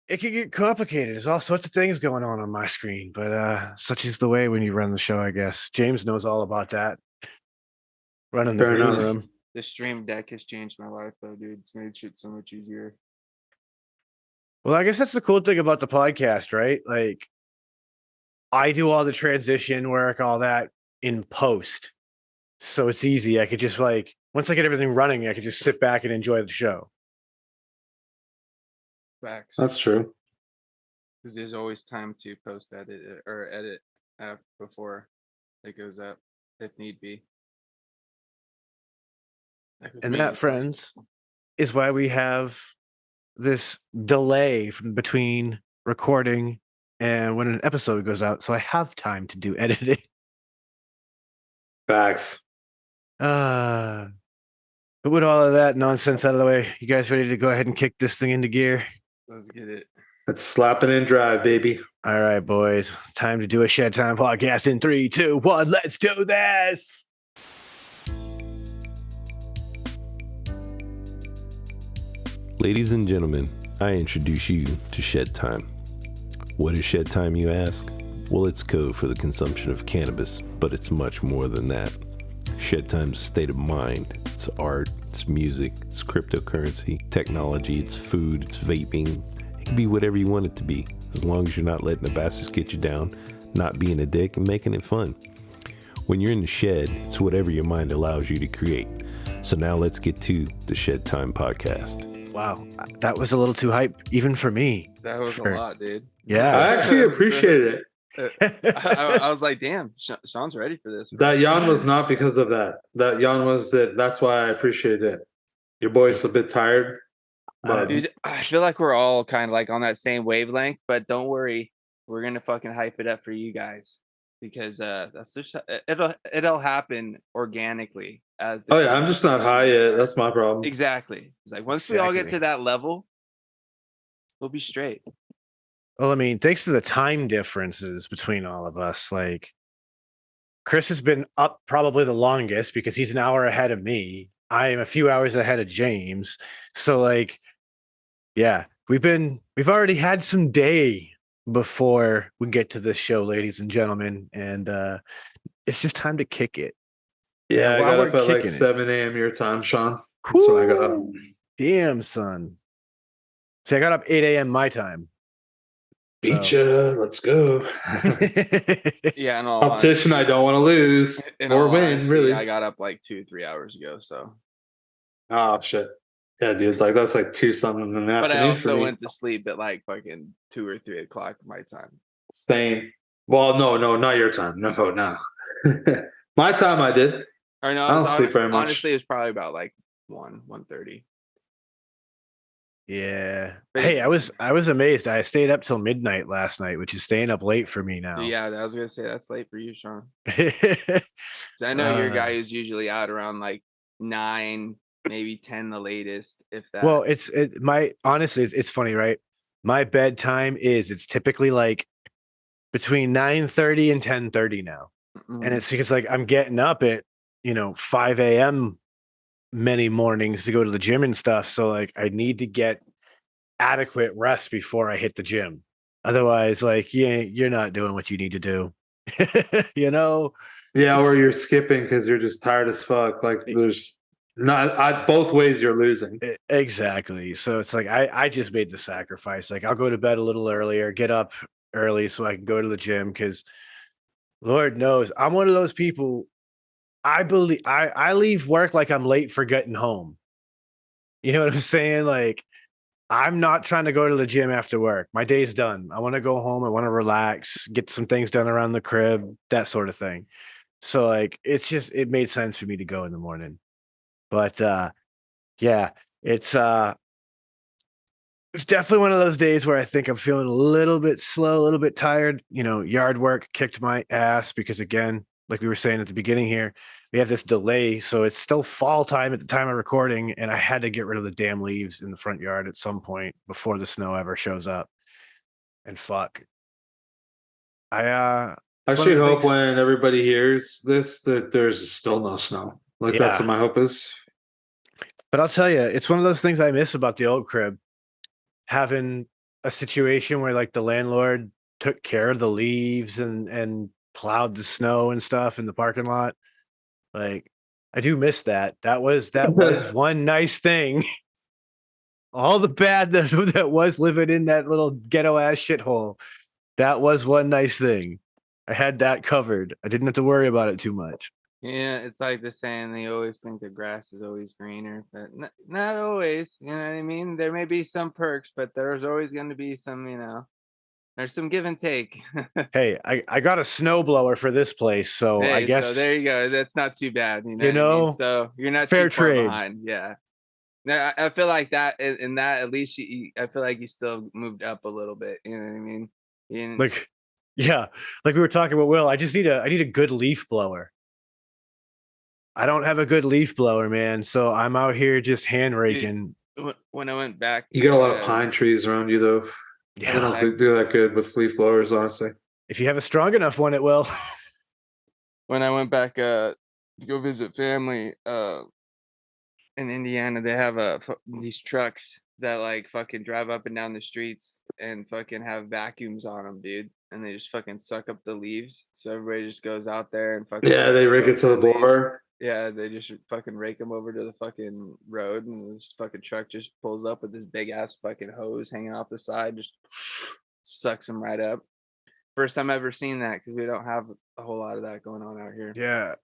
it can get complicated. There's all sorts of things going on my screen, but such is the way when you run the show, I guess. James knows all about that, running the Fair green enough. room. The stream deck has changed my life, though, dude. It's made shit so much easier. Well, I guess that's the cool thing about the podcast, right? Like, I do all the transition work, all that in post. So it's easy. I could just like, once I get everything running, I could just sit back and enjoy the show. Facts. That's true. Because there's always time to post edit or edit before it goes up, if need be. Like with And me, that, it's like, friends, is why we have this delay from between recording and when an episode goes out. So I have time to do editing. Facts. But with all of that nonsense out of the way, you guys ready to go ahead and kick this thing into gear? let's get it. Let's slap it and drive, baby. All right, boys. Time to do a Shedtime podcast in 3, 2, 1. Let's do this. Ladies and gentlemen, I introduce you to Shedtime. What is Shedtime, you ask? Well, it's code for the consumption of cannabis, but it's much more than that. Shedtime's a state of mind. It's art, it's music, it's cryptocurrency, technology, it's food, it's vaping. It can be whatever you want it to be, as long as you're not letting the bastards get you down, not being a dick, and making it fun. When you're in the shed, it's whatever your mind allows you to create. So now let's get to the Shedtime podcast. Wow, that was a little too hype, even for me. That was Sure. a lot, dude. Yeah. I actually appreciate it. I was like, damn, Sean's ready for this. That yawn was not because of that. That yawn was that. That's why I appreciate it. Your boy's a bit tired. But Dude, I feel like we're all kind of like on that same wavelength, but don't worry, we're gonna fucking hype it up for you guys because that's just it'll happen organically as. oh yeah, I'm just not high yet. That's my problem. Exactly. It's like once we all get Exactly. to that level, we'll be straight. Well, I mean, thanks to the time differences between all of us, like Chris has been up probably the longest because he's an hour ahead of me. I am a few hours ahead of James. So like, yeah, we've already had some day before we get to this show, ladies and gentlemen, and it's just time to kick it. Yeah, I while got we're up at like kicking it. 7 a.m. your time, Sean. That's when I got up. Damn, son. See, I got up 8 a.m. my time. Beat ya. Let's go. Yeah, and all Competition I don't want to lose or win, really. I got up like 2-3 hours ago, so. Oh shit. Yeah, dude. Like that's like 2 something in the But I afternoon for also me. went to sleep at like fucking 2 or 3 o'clock my time. Same. Well, no, not your time. No. My time I did. Or no, I don't sleep very much. honestly, it was probably about like 1:30. Yeah. But Hey, I was amazed. I stayed up till midnight last night, which is staying up late for me now. Yeah, I was gonna say that's late for you, Sean. 'Cause I know you're a guy who's usually out around like 9, maybe 10, the latest, if that. Well, honestly, it's funny, right? My bedtime it's typically like between 9:30 and 10:30 now. And it's because like I'm getting up at 5 a.m. many mornings to go to the gym and stuff. So like I need to get adequate rest before I hit the gym. Otherwise, like you're not doing what you need to do. Yeah, or you're skipping because you're just tired as fuck. Like there's not both ways you're losing. Exactly. So it's like I just made the sacrifice. Like I'll go to bed a little earlier, get up early so I can go to the gym because Lord knows I'm one of those people. I believe I leave work like I'm late for getting home. You know what I'm saying? Like I'm not trying to go to the gym after work. My day's done. I want to go home. I want to relax, get some things done around the crib, that sort of thing. So like it made sense for me to go in the morning. But yeah, it's definitely one of those days where I think I'm feeling a little bit slow, a little bit tired. Yard work kicked my ass because again, like we were saying at the beginning here, we have this delay. So it's still fall time at the time of recording. And I had to get rid of the damn leaves in the front yard at some point before the snow ever shows up. And fuck. I should hope when everybody hears this that there's still no snow. Like that's what my hope is. But I'll tell you, it's one of those things I miss about the old crib. Having a situation where like the landlord took care of the leaves and plowed the snow and stuff in the parking lot. Like I do miss that. That was one nice thing. All the bad that was living in that little ghetto ass shithole. That was one nice thing. I had that covered. I didn't have to worry about it too much. Yeah, it's like the saying, they always think the grass is always greener, but not always. You know what I mean? There may be some perks, but there's always going to be some, there's some give and take. Hey, I got a snowblower for this place, so I Hey, guess so there you go. That's not too bad. You know, you what I mean? know, So you're not fair too far trade. behind. Yeah. Now, I feel like that in that at least I feel like you still moved up a little bit. You know what I mean? Like, yeah, like we were talking about. Will, I need a good leaf blower. I don't have a good leaf blower, man. So I'm out here just hand raking. When I went back, You get a lot of pine trees around you, though. They Yeah, don't do that good with leaf blowers, honestly. if you have a strong enough one, it will. when I went back to go visit family in Indiana, they have these trucks that like fucking drive up and down the streets and fucking have vacuums on them, dude. And they just fucking suck up the leaves. So everybody just goes out there and fucking They rake it to the leaves. blower. Yeah, they just fucking rake them over to the fucking road, and this fucking truck just pulls up with this big ass fucking hose hanging off the side, just sucks them right up. First time I've ever seen that because we don't have a whole lot of that going on out here. Yeah,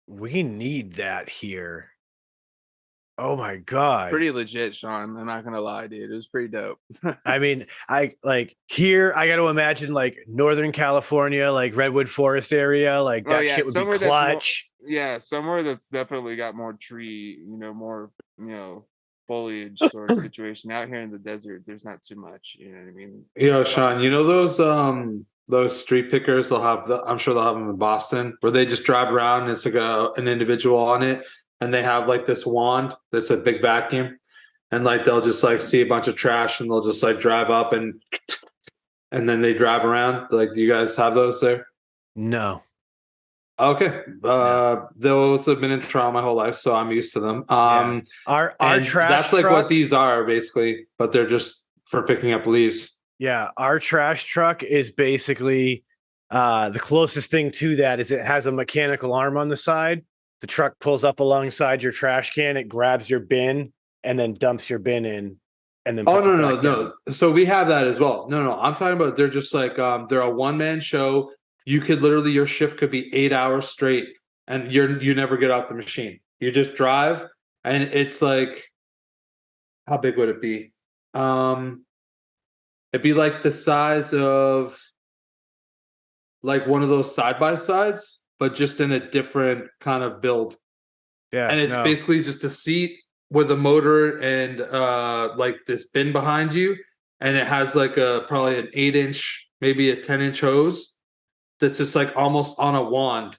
we need that here. Oh my god. Pretty legit, Sean. I'm not gonna lie, dude. It was pretty dope. I mean, I like here. I got to imagine like Northern California, like Redwood Forest area, like that shit would be clutch. Somewhere that's definitely got more tree, more, foliage sort of situation. Out here in the desert, there's not too much. You know what I mean? Sean, those street pickers, I'm sure they'll have them in Boston, where they just drive around and it's like an individual on it, and they have like this wand that's a big vacuum, and like they'll just like see a bunch of trash and they'll just like drive up and then they drive around. Like, do you guys have those there? No. Okay. Those have been in Toronto my whole life, so I'm used to them. Our trash that's like truck, what these are basically, but they're just for picking up leaves. Yeah, our trash truck is basically the closest thing to that is it has a mechanical arm on the side. The truck pulls up alongside your trash can, it grabs your bin and then dumps your bin in, and then puts it back down. So we have that as well. No, I'm talking about they're just like they're a one-man show. You could literally, your shift could be 8 hours straight and you never get off the machine. You just drive, and it's like, how big would it be? It'd be like the size of like one of those side-by-sides, but just in a different kind of build. Yeah. And it's basically just a seat with a motor and like this bin behind you. And it has like probably an 8-inch, maybe a 10-inch hose that's just like almost on a wand.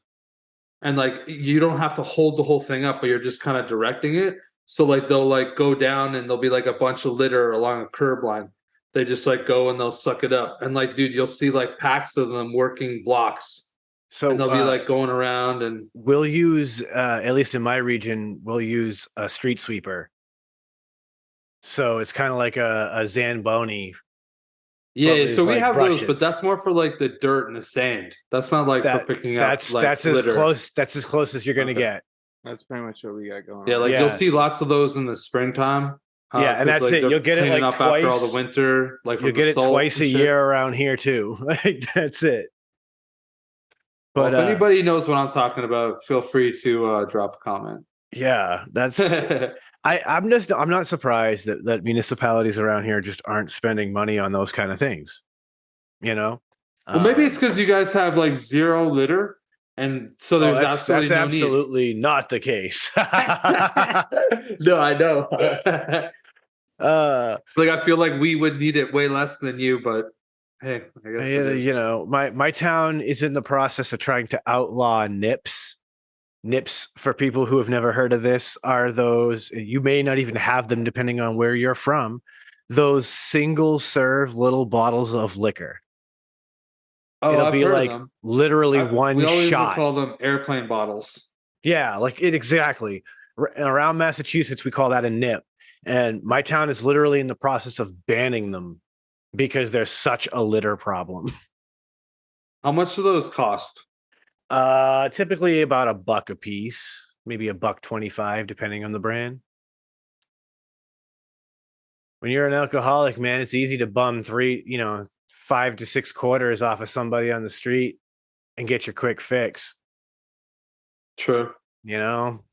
And like you don't have to hold the whole thing up, but you're just kind of directing it. So like they'll like go down and there'll be like a bunch of litter along a curb line. They just like go and they'll suck it up. And like, dude, you'll see like packs of them working blocks. So and they'll be like going around, and we'll use at least in my region, we'll use a street sweeper. So it's kind of like a Zamboni. Yeah, so we like have brushes. those, but that's more for like the dirt and the sand. That's not like for picking up. That's as close. That's as close as you're gonna get. That's pretty much what we got going on. Yeah, like you'll see lots of those in the springtime. Yeah, and that's like, it. You'll get it like up twice after all the winter. Like you'll get it twice a year around here too. Like that's it. But if anybody knows what I'm talking about, feel free to drop a comment. Yeah, that's. I'm not surprised that municipalities around here just aren't spending money on those kind of things. You know. Well, maybe it's because you guys have like zero litter, and so there's that's absolutely not the case. No, I know. Like I feel like we would need it way less than you, but hey, I guess you know, my town is in the process of trying to outlaw nips. Nips, for people who have never heard of this, are those, you may not even have them depending on where you're from, those single serve little bottles of liquor. It'll be like literally one we always shot. Call them airplane bottles. Yeah, like it exactly. Around Massachusetts, we call that a nip. And my town is literally in the process of banning them because there's such a litter problem. How much do those cost? Typically about $1 a piece, maybe $1.25, depending on the brand. When you're an alcoholic, man, it's easy to bum 5 to 6 quarters off of somebody on the street and get your quick fix. True. You know,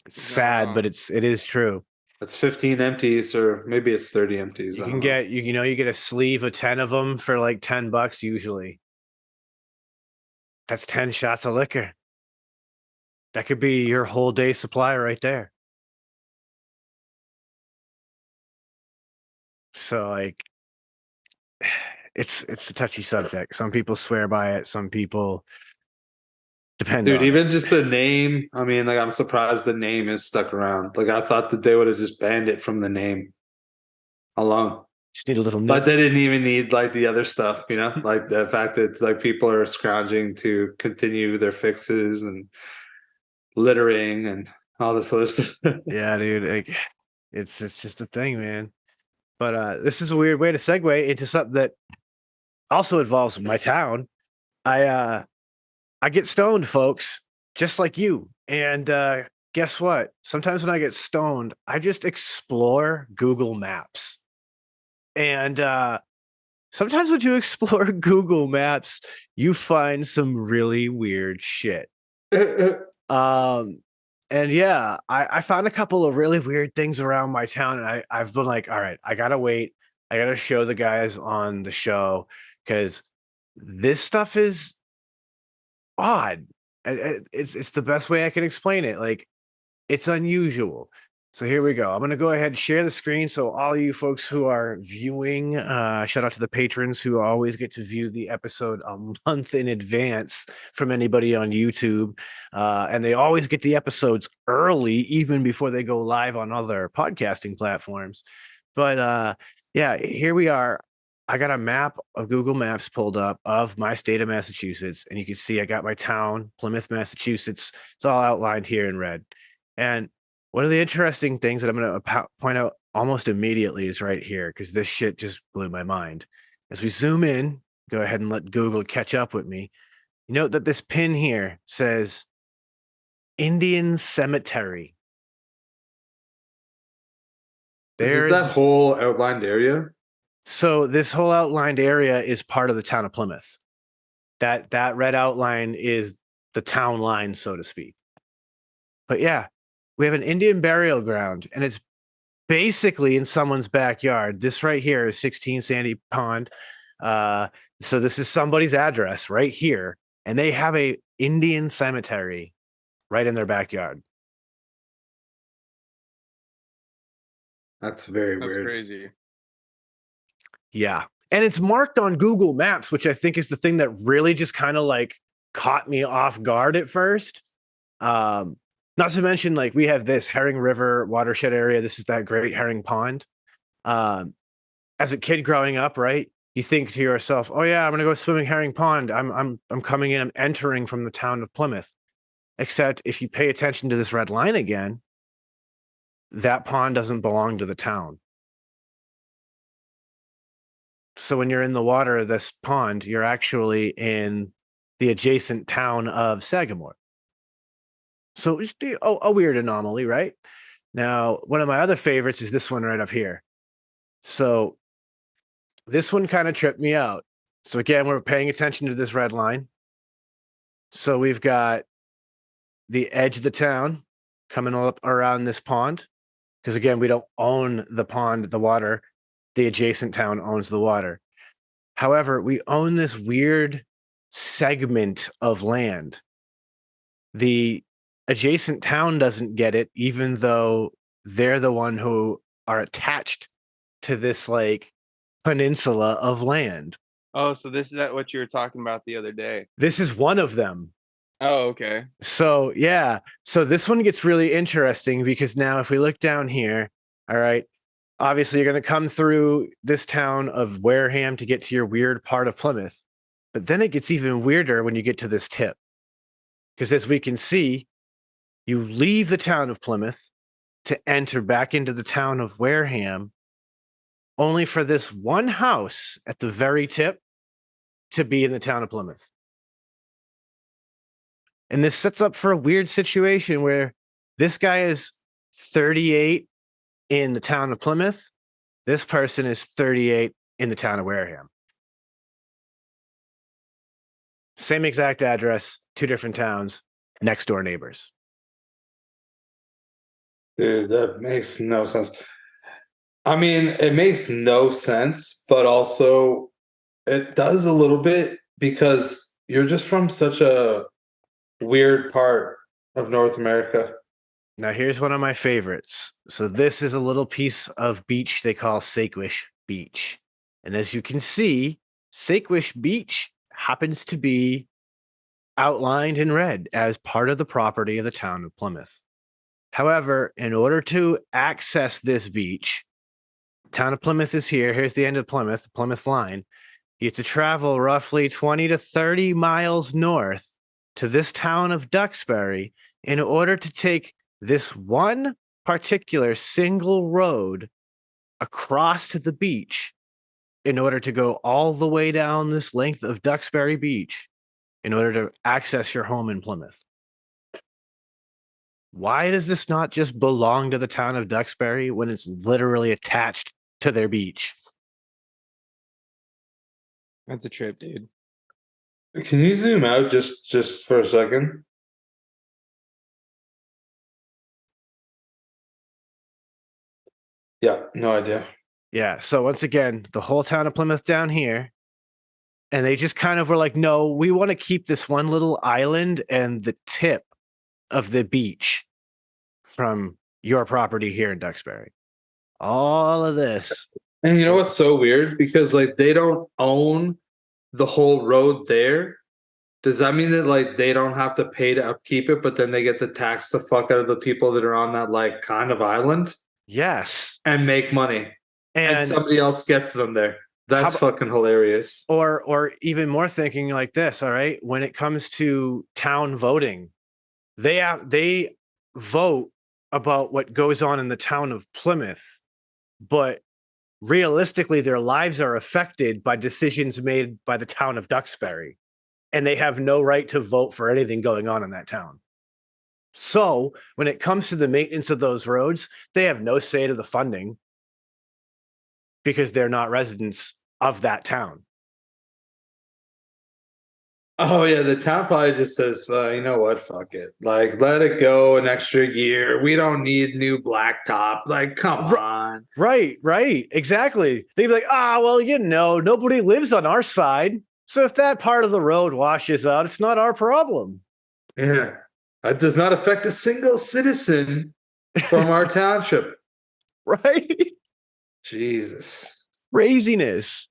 it's He's not sad, wrong. but it is true. That's 15 empties, or maybe it's 30 empties. You I can don't know. get you get a sleeve of 10 of them for like $10 usually. That's 10 shots of liquor. That could be your whole day supply right there. So like it's a touchy subject. Some people swear by it, some people depend Dude, on even it. just the name. I mean, like, I'm surprised the name is stuck around. Like, I thought that they would have just banned it from the name alone. Just need a little But nip. they didn't even need like the other stuff, you know, like the fact that like people are scrounging to continue their fixes and littering and all this other stuff. Yeah, dude. Like, it's just a thing, man. But this is a weird way to segue into something that also involves my town. I get stoned, folks, just like you. And guess what? Sometimes when I get stoned, I just explore Google Maps. And sometimes when you explore Google Maps, you find some really weird shit. And yeah, I found a couple of really weird things around my town, and I've been like, all right, I gotta wait. I gotta show the guys on the show because this stuff is odd. It's the best way I can explain it. Like, it's unusual. So here we go. I'm going to go ahead and share the screen. So all you folks who are viewing, shout out to the patrons who always get to view the episode a month in advance from anybody on YouTube. And they always get the episodes early, even before they go live on other podcasting platforms. But yeah, here we are. I got a map of Google Maps pulled up of my state of Massachusetts. And you can see I got my town, Plymouth, Massachusetts. It's all outlined here in red. And one of the interesting things that I'm going to point out almost immediately is right here, because this shit just blew my mind. As we zoom in, go ahead and let Google catch up with me. You note that this pin here says Indian Cemetery. Is it There's that whole outlined area? so this whole outlined area is part of the town of Plymouth. That red outline is the town line, so to speak. But yeah, we have an Indian burial ground, and it's basically in someone's backyard. This right here is 16 Sandy Pond. So this is somebody's address right here, and they have a Indian cemetery right in their backyard. That's very That's weird. crazy. Yeah. And it's marked on Google Maps, which I think is the thing that really just kind of like caught me off guard at first. Not to mention, like, we have this Herring River watershed area. This is that Great Herring Pond. As a kid growing up, right, you think to yourself, "Oh yeah, I'm gonna go swimming Herring Pond. I'm coming in. I'm entering from the town of Plymouth." Except if you pay attention to this red line again, that pond doesn't belong to the town. So when you're in the water of this pond, you're actually in the adjacent town of Sagamore. So it's a weird anomaly, right? Now, one of my other favorites is this one right up here. So this one kind of tripped me out. So again, we're paying attention to this red line. So we've got the edge of the town coming up around this pond. Because again, we don't own the pond, the water. The adjacent town owns the water. However, we own this weird segment of land. The adjacent town doesn't get it, even though they're the one who are attached to this like peninsula of land. Oh, so this is that what you were talking about the other day? This is one of them. Oh, okay. So yeah, so this one gets really interesting because now if we look down here, all right, obviously you're going to come through this town of Wareham to get to your weird part of Plymouth. But then it gets even weirder when you get to this tip. Because as we can see, you leave the town of Plymouth to enter back into the town of Wareham, only for this one house at the very tip to be in the town of Plymouth. And this sets up for a weird situation where this guy is 38 in the town of Plymouth. This person is 38 in the town of Wareham. Same exact address, two different towns, next door neighbors. Dude, that makes no sense. I mean, it makes no sense, but also it does a little bit because you're just from such a weird part of North America. Now, here's one of my favorites. So, this is a little piece of beach they call Sakewish Beach. And as you can see, Sakewish Beach happens to be outlined in red as part of the property of the town of Plymouth. However, in order to access this beach, town of Plymouth is here. Here's the end of Plymouth, the Plymouth line. You have to travel roughly 20 to 30 miles north to this town of Duxbury in order to take this one particular single road across to the beach in order to go all the way down this length of Duxbury Beach in order to access your home in Plymouth. Why does this not just belong to the town of Duxbury when it's literally attached to their beach? That's a trip, dude. Can you zoom out just for a second? Yeah, no idea. Yeah. So once again, the whole town of Plymouth down here, and they just kind of were like, no, we want to keep this one little island and the tip of the beach from your property here in Duxbury. All of this. And you know what's so weird? Because like they don't own the whole road there. Does that mean that like they don't have to pay to upkeep it, but then they get to tax the fuck out of the people that are on that like kind of island Yes. and make money? And And somebody else gets them there. That's How fucking hilarious. or even more thinking like this, all right? When it comes to town voting, they vote about what goes on in the town of Plymouth, but realistically their lives are affected by decisions made by the town of Duxbury, and they have no right to vote for anything going on in that town. So when it comes to the maintenance of those roads, they have no say to the funding because they're not residents of that town. Oh yeah, the town probably just says, well, you know what, fuck it. Like, let it go an extra year. We don't need new blacktop. Like, come on. Right, exactly. They'd be like, well, nobody lives on our side. So if that part of the road washes out, it's not our problem. Yeah. That does not affect a single citizen from our township. Right? Jesus. Craziness.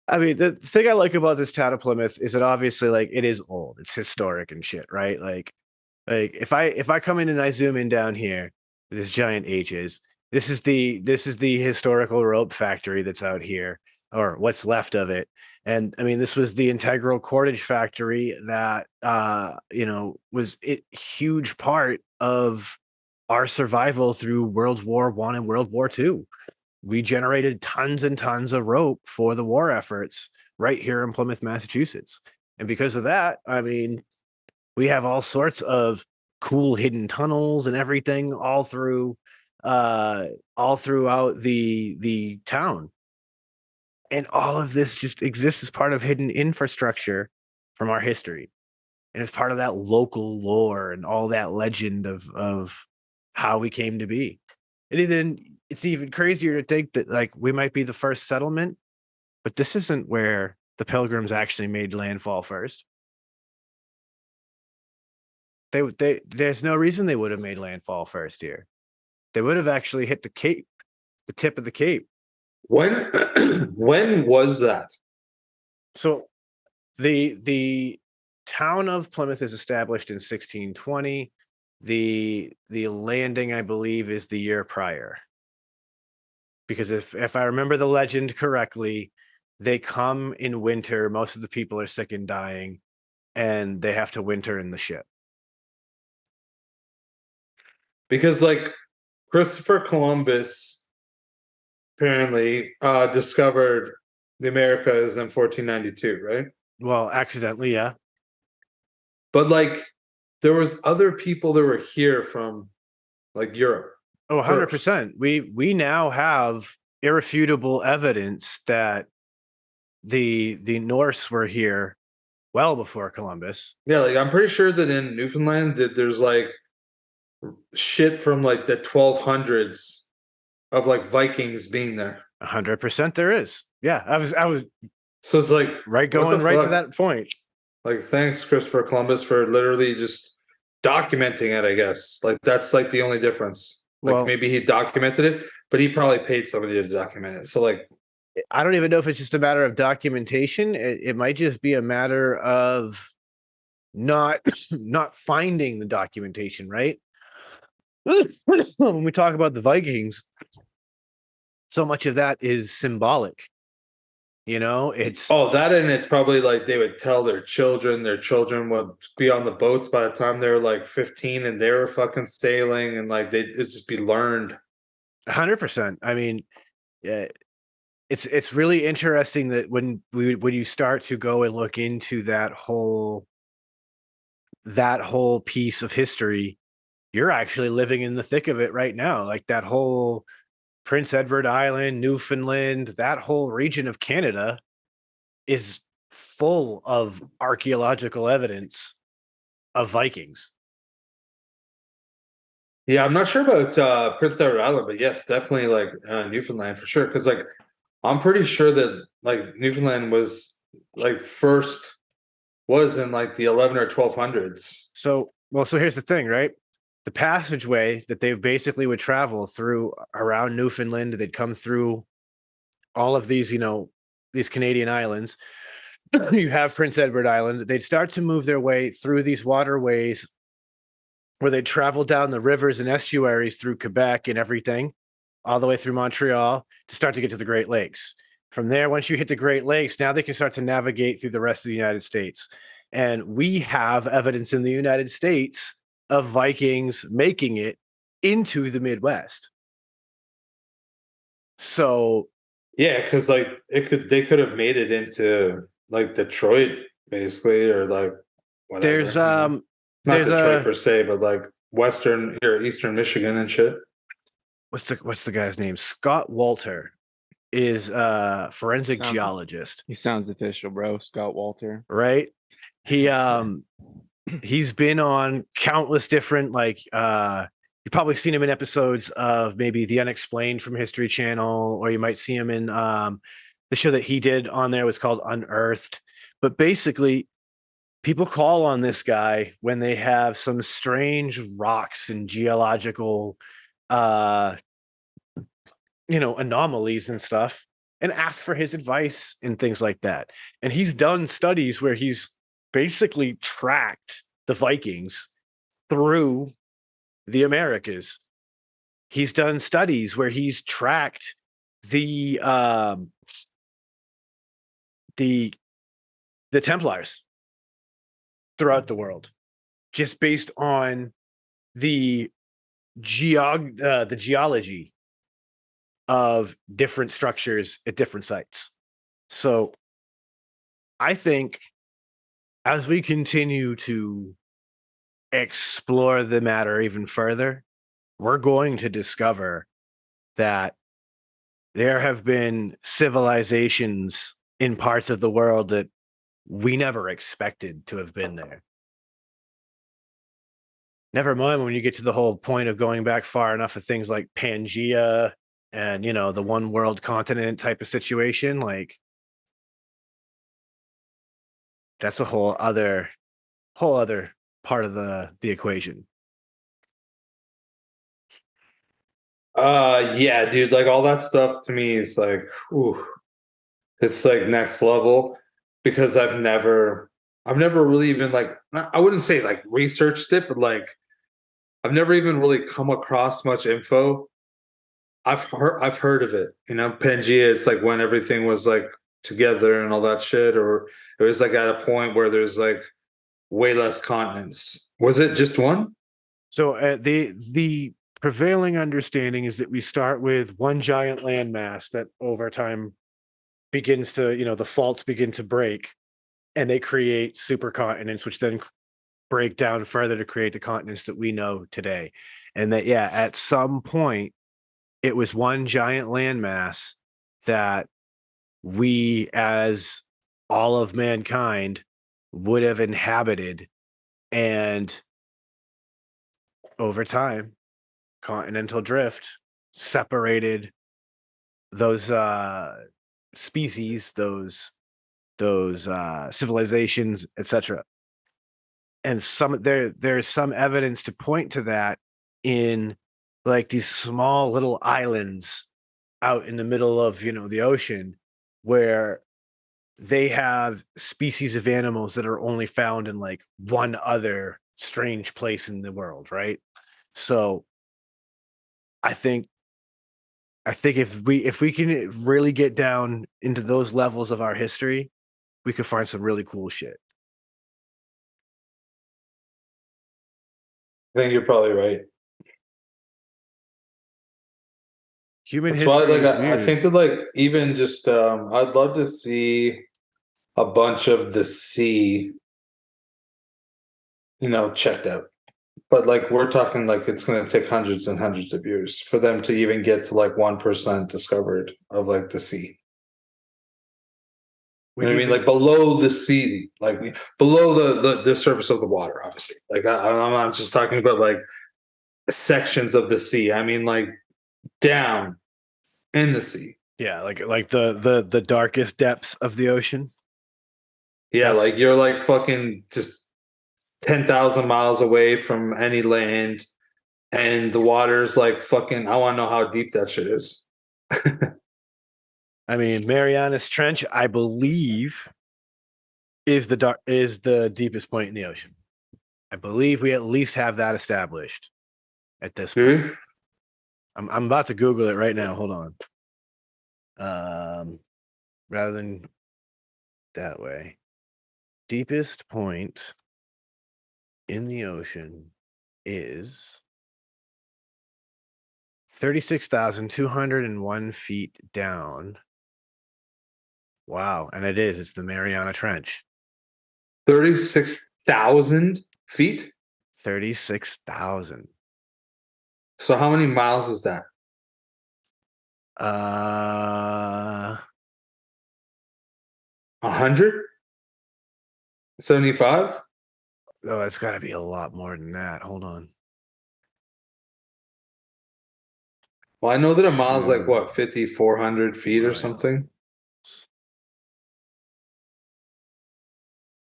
I mean, the thing I like about this town of Plymouth is that obviously, like, it is old. It's historic and shit, right? Like if I come in and I zoom in down here, this giant H's. This is the historical rope factory that's out here, or what's left of it. And I mean, this was the integral cordage factory that was a huge part of our survival through World War I and World War II. We generated tons and tons of rope for the war efforts right here in Plymouth, Massachusetts. And because of that, I mean, we have all sorts of cool hidden tunnels and everything all throughout the town. And all of this just exists as part of hidden infrastructure from our history. And it's part of that local lore and all that legend of how we came to be. And it's even crazier to think that like we might be the first settlement, but this isn't where the Pilgrims actually made landfall first. There's no reason they would have made landfall first here. They would have actually hit the Cape, the tip of the Cape. When when was that? So the town of Plymouth is established in 1620. The landing, I believe, is the year prior. Because if I remember the legend correctly, they come in winter. Most of the people are sick and dying, and they have to winter in the ship. Because like Christopher Columbus apparently discovered the Americas in 1492, right? Well, accidentally, yeah. But like there was other people that were here from like Europe. Oh, first. 100%. We now have irrefutable evidence that the Norse were here well before Columbus. Yeah, like I'm pretty sure that in Newfoundland that there's like shit from like the 1200s of like Vikings being there. 100% there is. Yeah, I was So it's like right what the going right to fuck? that point. Like thanks Christopher Columbus for literally just documenting it, I guess. Like that's like the only difference. Like Well, maybe he documented it, but he probably paid somebody to document it. So like I don't even know if it's just a matter of documentation. It might just be a matter of not not finding the documentation, right? When we talk about the Vikings, so much of that is symbolic. You know, it's oh, that and it's probably like they would tell their children would be on the boats by the time they were like 15 and they were fucking sailing and like they'd just be learned. 100%. I mean, yeah, it's really interesting that when you start to go and look into that whole piece of history, you're actually living in the thick of it right now. Like that whole Prince Edward Island, Newfoundland, that whole region of Canada is full of archaeological evidence of Vikings. Yeah, I'm not sure about Prince Edward Island, but yes, definitely like Newfoundland for sure. Because like I'm pretty sure that like Newfoundland was like first was in like the 11 or 1200s. So, well, so here's the thing, right? The passageway that they basically would travel through around Newfoundland, they'd come through all of these, these Canadian islands. You have Prince Edward Island. They'd start to move their way through these waterways where they'd travel down the rivers and estuaries through Quebec and everything, all the way through Montreal to start to get to the Great Lakes. From there, once you hit the Great Lakes, now they can start to navigate through the rest of the United States. And we have evidence in the United States of Vikings making it into the Midwest. So Yeah, because like they could have made it into like Detroit basically or like whatever. there's not there's Detroit a per se, but like Western or Eastern Michigan and shit. what's the guy's name? Scott Walter is a forensic geologist. He sounds official, bro. Scott Walter. Right? He he's been on countless different you've probably seen him in episodes of maybe The Unexplained from History Channel, or you might see him in the show that he did on there was called Unearthed. But basically, people call on this guy when they have some strange rocks and geological anomalies and stuff, and ask for his advice and things like that. And he's done studies where he's basically tracked the Vikings through the Americas. He's done studies where he's tracked the Templars throughout the world, just based on the geology of different structures at different sites. So I think as we continue to explore the matter even further, we're going to discover that there have been civilizations in parts of the world that we never expected to have been there. Never mind when you get to the whole point of going back far enough of things like Pangea and, the one world continent type of situation. Like, that's a whole other part of the equation. Yeah, dude, like all that stuff to me is like, ooh, it's like next level because I've never really even like I wouldn't say like researched it, but like I've never even really come across much info. I've heard of it, Pangea. It's like when everything was like together and all that shit, or it was like at a point where there's like way less continents. Was it just one? So the prevailing understanding is that we start with one giant landmass that over time begins to, the faults begin to break, and they create supercontinents, which then break down further to create the continents that we know today. And that, yeah, at some point, it was one giant landmass that we, as all of mankind, would have inhabited. And over time, continental drift separated those species, those civilizations, etc. And there's some evidence to point to that in like these small little islands out in the middle of the ocean, where they have species of animals that are only found in like one other strange place in the world, right? So I think if we can really get down into those levels of our history, we could find some really cool shit. I think you're probably right. Human That's why, history like, is I weird. think that, like, even just, I'd love to see a bunch of the sea, checked out. But like, we're talking like it's going to take hundreds and hundreds of years for them to even get to like 1% discovered of like the sea. You know what I mean? Like below the sea, like below the surface of the water, obviously. Like I'm not just talking about like sections of the sea. I mean like down in the sea. Yeah, like the darkest depths of the ocean. Yeah, Yes. like you're like fucking just 10,000 miles away from any land, and the water's like fucking. I want to know how deep that shit is. I mean, Marianas Trench, I believe, is the deepest point in the ocean. I believe we at least have that established at this point. Dude, I'm about to Google it right now. Hold on. Rather than that way, deepest point in the ocean is 36,201 feet down. Wow, and it's the Mariana Trench. 36,000 feet. 36,000. So how many miles is that? 100? 75? Oh, it's got to be a lot more than that. Hold on. Well, I know that a mile is like what, 5,400 feet or something.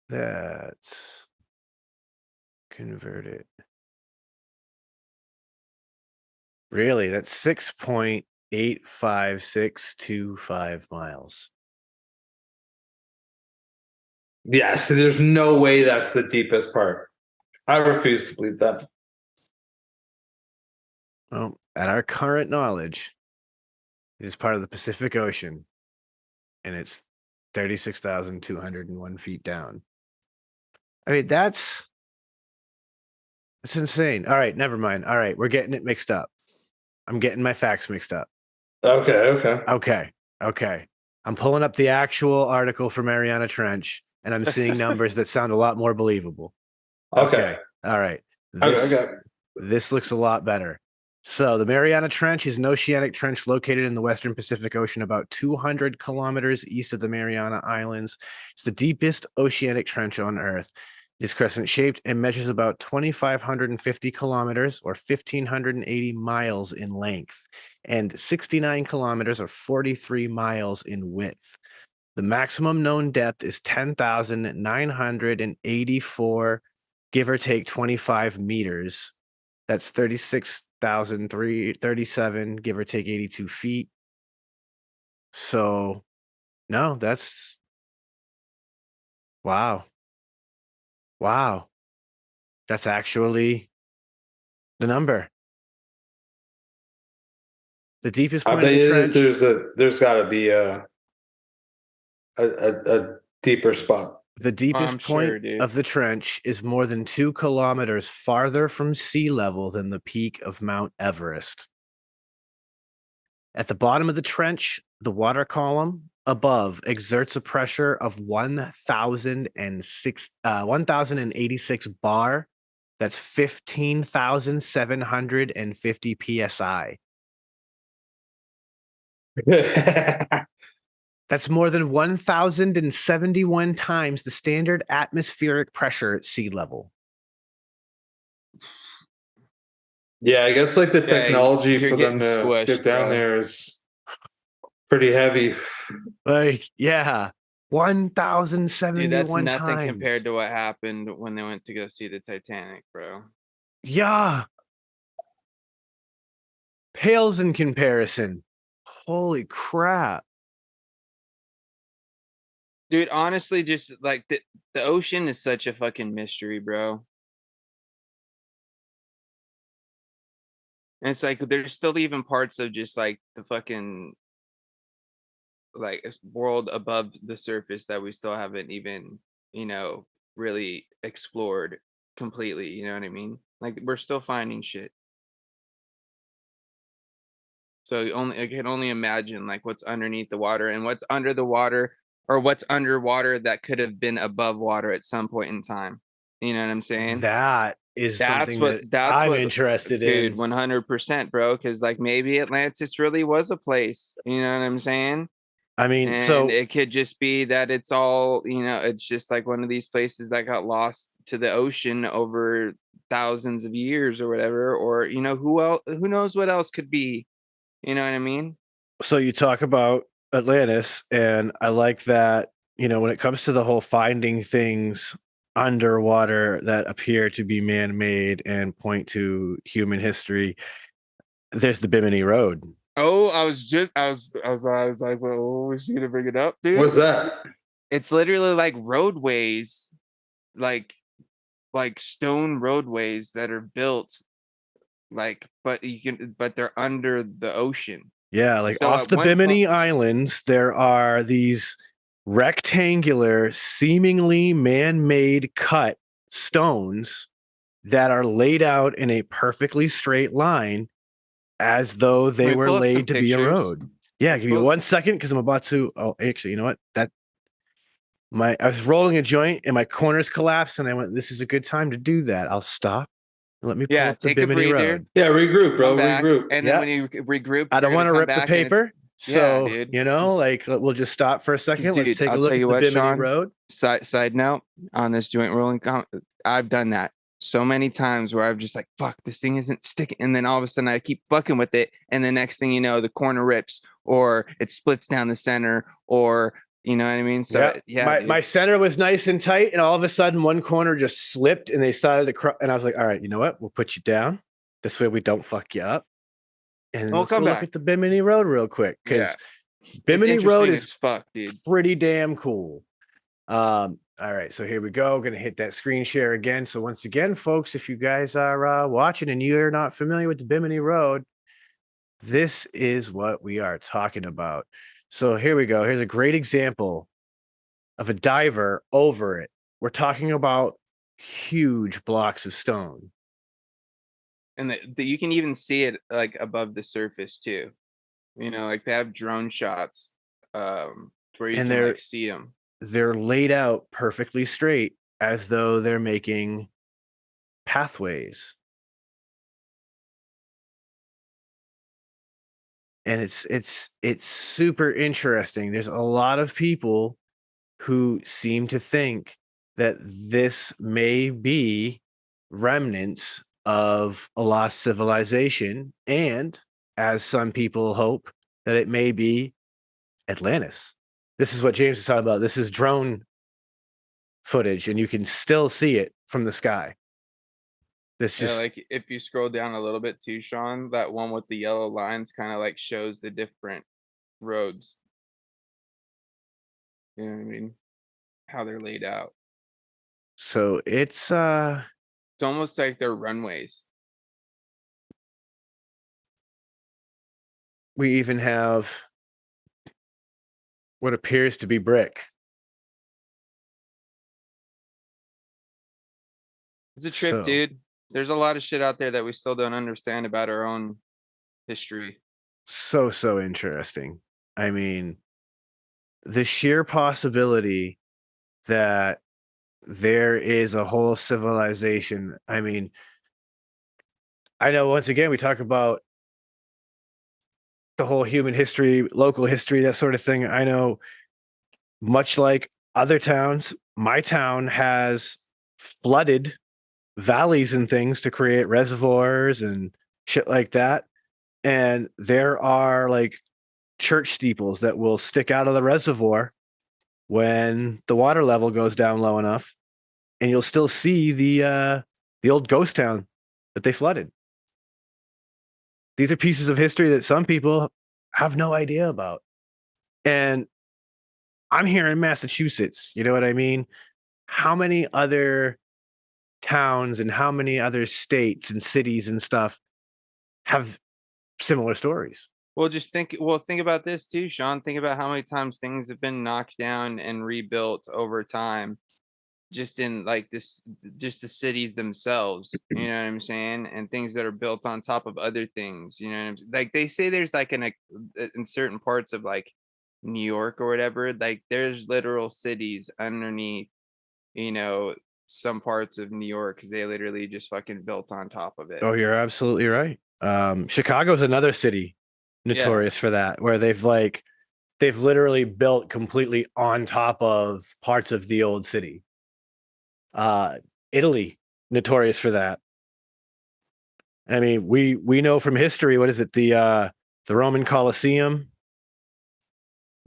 That's converted. Really? That's 6.85625 miles. Yeah, so there's no way that's the deepest part. I refuse to believe that. Well, at our current knowledge, it is part of the Pacific Ocean, and it's 36,201 feet down. I mean, that's insane. All right, never mind. All right, we're getting it mixed up. I'm getting my facts mixed up. Okay. Okay. I'm pulling up the actual article for Mariana Trench, and I'm seeing numbers that sound a lot more believable. Okay. All right. Okay. This looks a lot better. So the Mariana Trench is an oceanic trench located in the Western Pacific Ocean, about 200 kilometers east of the Mariana Islands. It's the deepest oceanic trench on Earth. It is crescent-shaped and measures about 2,550 kilometers or 1,580 miles in length and 69 kilometers or 43 miles in width. The maximum known depth is 10,984, give or take 25 meters. That's 36,337, give or take 82 feet. So, no, that's wow. Wow. That's actually the number. The deepest I point of bet the you trench. there's got to be a deeper spot. The deepest I'm sure, point dude. of the trench is more than 2 kilometers farther from sea level than the peak of Mount Everest. At the bottom of the trench, the water column above exerts a pressure of 1,086 bar. That's 15,750 psi. That's more than 1,071 times the standard atmospheric pressure at sea level. Yeah, I guess like the Yeah, technology you're for them getting to get squished, down bro. there is pretty heavy. Like, yeah, Dude, that's 1,071 nothing times. compared to what happened when they went to go see the Titanic, bro. Yeah. Pales in comparison. Holy crap. Dude, honestly, just like the ocean is such a fucking mystery, bro. And it's like there's still even parts of just like the fucking like world above the surface that we still haven't even, really explored completely. You know what I mean? Like we're still finding shit. So I can only imagine like what's underneath the water and what's under the water or what's underwater that could have been above water at some point in time. You know what I'm saying? That is something that That's I'm what interested dude, in. 100%, bro, cuz like maybe Atlantis really was a place, you know what I'm saying? I mean, And so it could just be that it's all, it's just like one of these places that got lost to the ocean over thousands of years or whatever, or who knows what else could be. You know what I mean? you talk about Atlantis, and I like that, when it comes to the whole finding things underwater that appear to be man-made and point to human history, there's the Bimini Road. Oh, I was like, well, we see to bring it up, dude. What's that? It's literally like roadways, like stone roadways that are built but they're under the ocean. Yeah, like So off at the one point, Bimini Islands, there are these rectangular, seemingly man-made cut stones that are laid out in a perfectly straight line as though can they we were pull up some laid to be a pictures? road. Yeah, Let's give me pull. 1 second because I'm about to. Oh, actually, you know what? I was rolling a joint and my corners collapsed, and I went, "This is a good time to do that. I'll stop and let me pull Yeah, up the take a Bimini breather, Road." Yeah, regroup, bro. come back, Regroup. and then Yeah, when you regroup, I you're don't want gonna to come rip the back and it's paper, yeah, so dude. we'll just stop for a second. Let's Dude, take a I'll look tell at you the what, Bimini Sean. Road. Side note on this joint rolling, I've done that so many times where I've just like, fuck, this thing isn't sticking, and then all of a sudden I keep fucking with it, and the next thing you know, the corner rips, or it splits down the center, or you know what I mean. So yeah, my dude. my center was nice and tight, and all of a sudden one corner just slipped, and they started to and I was like, "All right, you know what? We'll put you down. This way we don't fuck you up." And We'll let's go come look back. at the Bimini Road real quick Yeah, because it's Bimini Road interesting as is fuck, dude. pretty damn cool. All right, so here we go. Gonna hit that screen share again. So once again, folks, if you guys are watching and you're not familiar with the Bimini Road, this is what we are talking about. So here we go. Here's a great example of a diver over it. We're talking about huge blocks of stone. And you can even see it like above the surface too. Like they have drone shots where you And can like see them. they're laid out perfectly straight as though they're making pathways. And it's super interesting. There's a lot of people who seem to think that this may be remnants of a lost civilization, and as some people hope, that it may be Atlantis. This is what James is talking about. This is drone footage, and you can still see it from the sky. This Yeah, just like if you scroll down a little bit too, Sean, that one with the yellow lines kind of like shows the different roads. You know what I mean? How they're laid out. so it's It's almost like they're runways. we even have what appears to be brick. It's a trip, So dude. There's a lot of shit out there that we still don't understand about our own history. so interesting. I mean, the sheer possibility that there is a whole civilization. I mean, I know once again we talk about the whole human history, local history, that sort of thing. I know, much like other towns, my town has flooded valleys and things to create reservoirs and shit like that. And there are like church steeples that will stick out of the reservoir when the water level goes down low enough, and you'll still see the old ghost town that they flooded. These are pieces of history that some people have no idea about. And I'm here in Massachusetts, you know what I mean? How many other towns and how many other states and cities and stuff have similar stories? Well, think about this too, Sean. Think about how many times things have been knocked down and rebuilt over time, just in like this, just the cities themselves. You know what I'm saying? And things that are built on top of other things. You know what I'm like they say there's like in certain parts of like New York or whatever, like there's literal cities underneath, you know, some parts of New York because they literally just fucking built on top of it. Oh, you're absolutely right. Chicago's another city Yeah. notorious for that, where they've literally built completely on top of parts of the old city. Italy, notorious for that. I mean, we know from history, what is it, the Roman Colosseum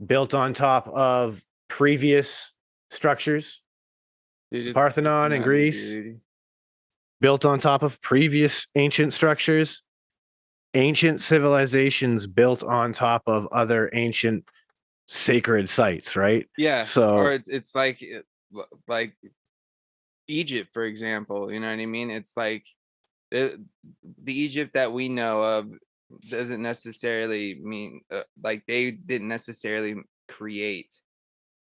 built on top of previous structures. Dude, Parthenon in nutty, Greece, dude. built on top of previous ancient structures. Ancient civilizations built on top of other ancient sacred sites, right? Yeah, So or it's like like Egypt, for example. You know what I mean? It's like the, the Egypt that we know of doesn't necessarily mean like they didn't necessarily create,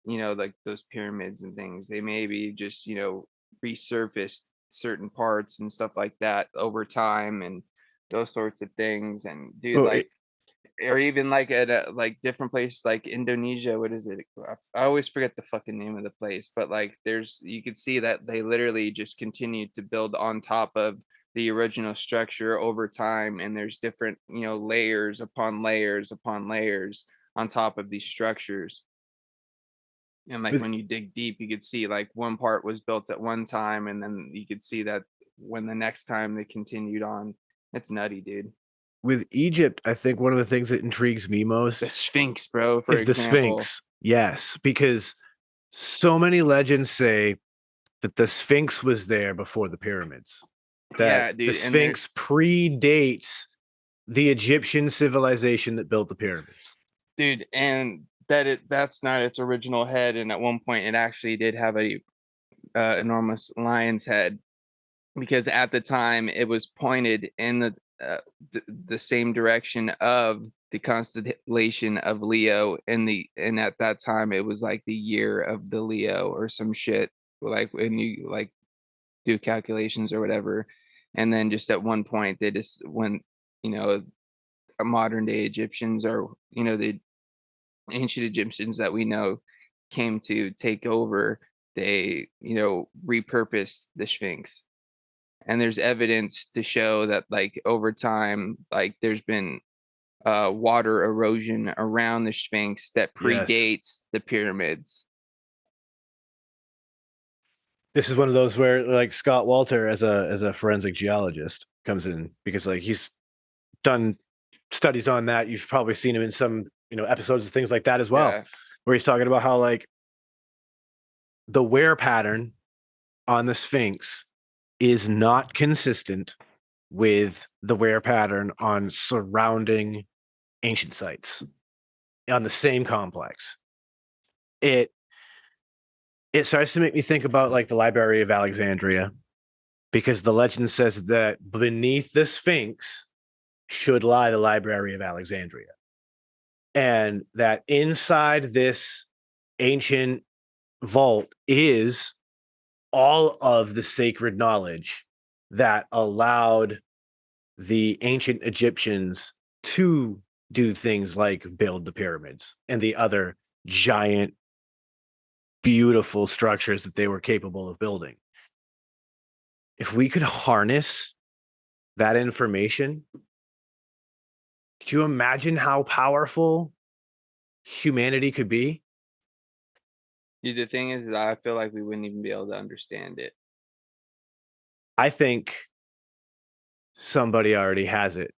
you know, like those pyramids and things. They maybe just, you know, resurfaced certain parts and stuff like that over time and those sorts of things. And dude, well, like, or even like at a like different place like Indonesia. What is it? I always forget the fucking name of the place, but like there's you could see that they literally just continue to build on top of the original structure over time, and there's different, you know, layers upon layers upon layers on top of these structures. And like with, when you dig deep, you could see like one part was built at one time, and then you could see that when the next time they continued on. It's nutty, dude. with Egypt, I think one of the things that intrigues me most The Sphinx, bro, for is the example. Sphinx. Yes, because so many legends say that the Sphinx was there before the pyramids. That Yeah, the dude, and Sphinx predates the Egyptian civilization that built the pyramids. dude, and that's not its original head. And at one point, it actually did have a enormous lion's head because at the time it was pointed in the same direction of the constellation of Leo. And at that time, it was like the year of the Leo or some shit. Like when you like do calculations or whatever, and then just at one point they just when you know modern day Egyptians or you know the ancient Egyptians that we know came to take over, they, you know, repurposed the Sphinx. And there's evidence to show that like over time, like there's been water erosion around the Sphinx that Yes. predates the pyramids. This is one of those where like Scott Walter as a forensic geologist comes in, because like he's done studies on that. You've probably seen him in some, you know, episodes of things like that as well, Yeah. where he's talking about how like the wear pattern on the Sphinx is not consistent with the wear pattern on surrounding ancient sites on the same complex. It starts to make me think about like the Library of Alexandria, because the legend says that beneath the Sphinx should lie the Library of Alexandria, and that inside this ancient vault is all of the sacred knowledge that allowed the ancient Egyptians to do things like build the pyramids and the other giant, beautiful structures that they were capable of building. If we could harness that information, could you imagine how powerful humanity could be? Dude, the thing is I feel like we wouldn't even be able to understand it. I think somebody already has it.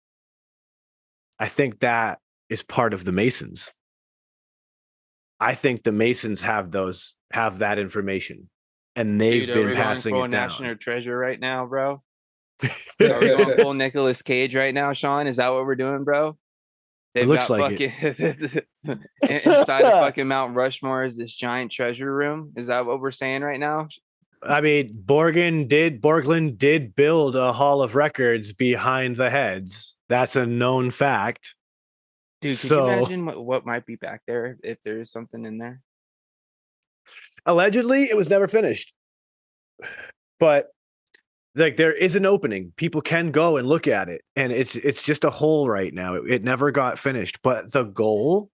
I think that is part of the Masons. I think the Masons have that information, and they've Dude, are been we going passing full it down. National Treasure right now, bro? Are we going full Nicolas Cage right now, Sean? Is that what we're doing, bro? They've looks got like it. fucking inside of fucking Mount Rushmore is this giant treasure room. Is that what we're saying right now? I mean, Borglund did build a hall of records behind the heads. That's a known fact. Dude, could you So imagine what might be back there if there is something in there? allegedly, it was never finished, but like there is an opening. People can go and look at it, and it's just a hole right now. It never got finished, but the goal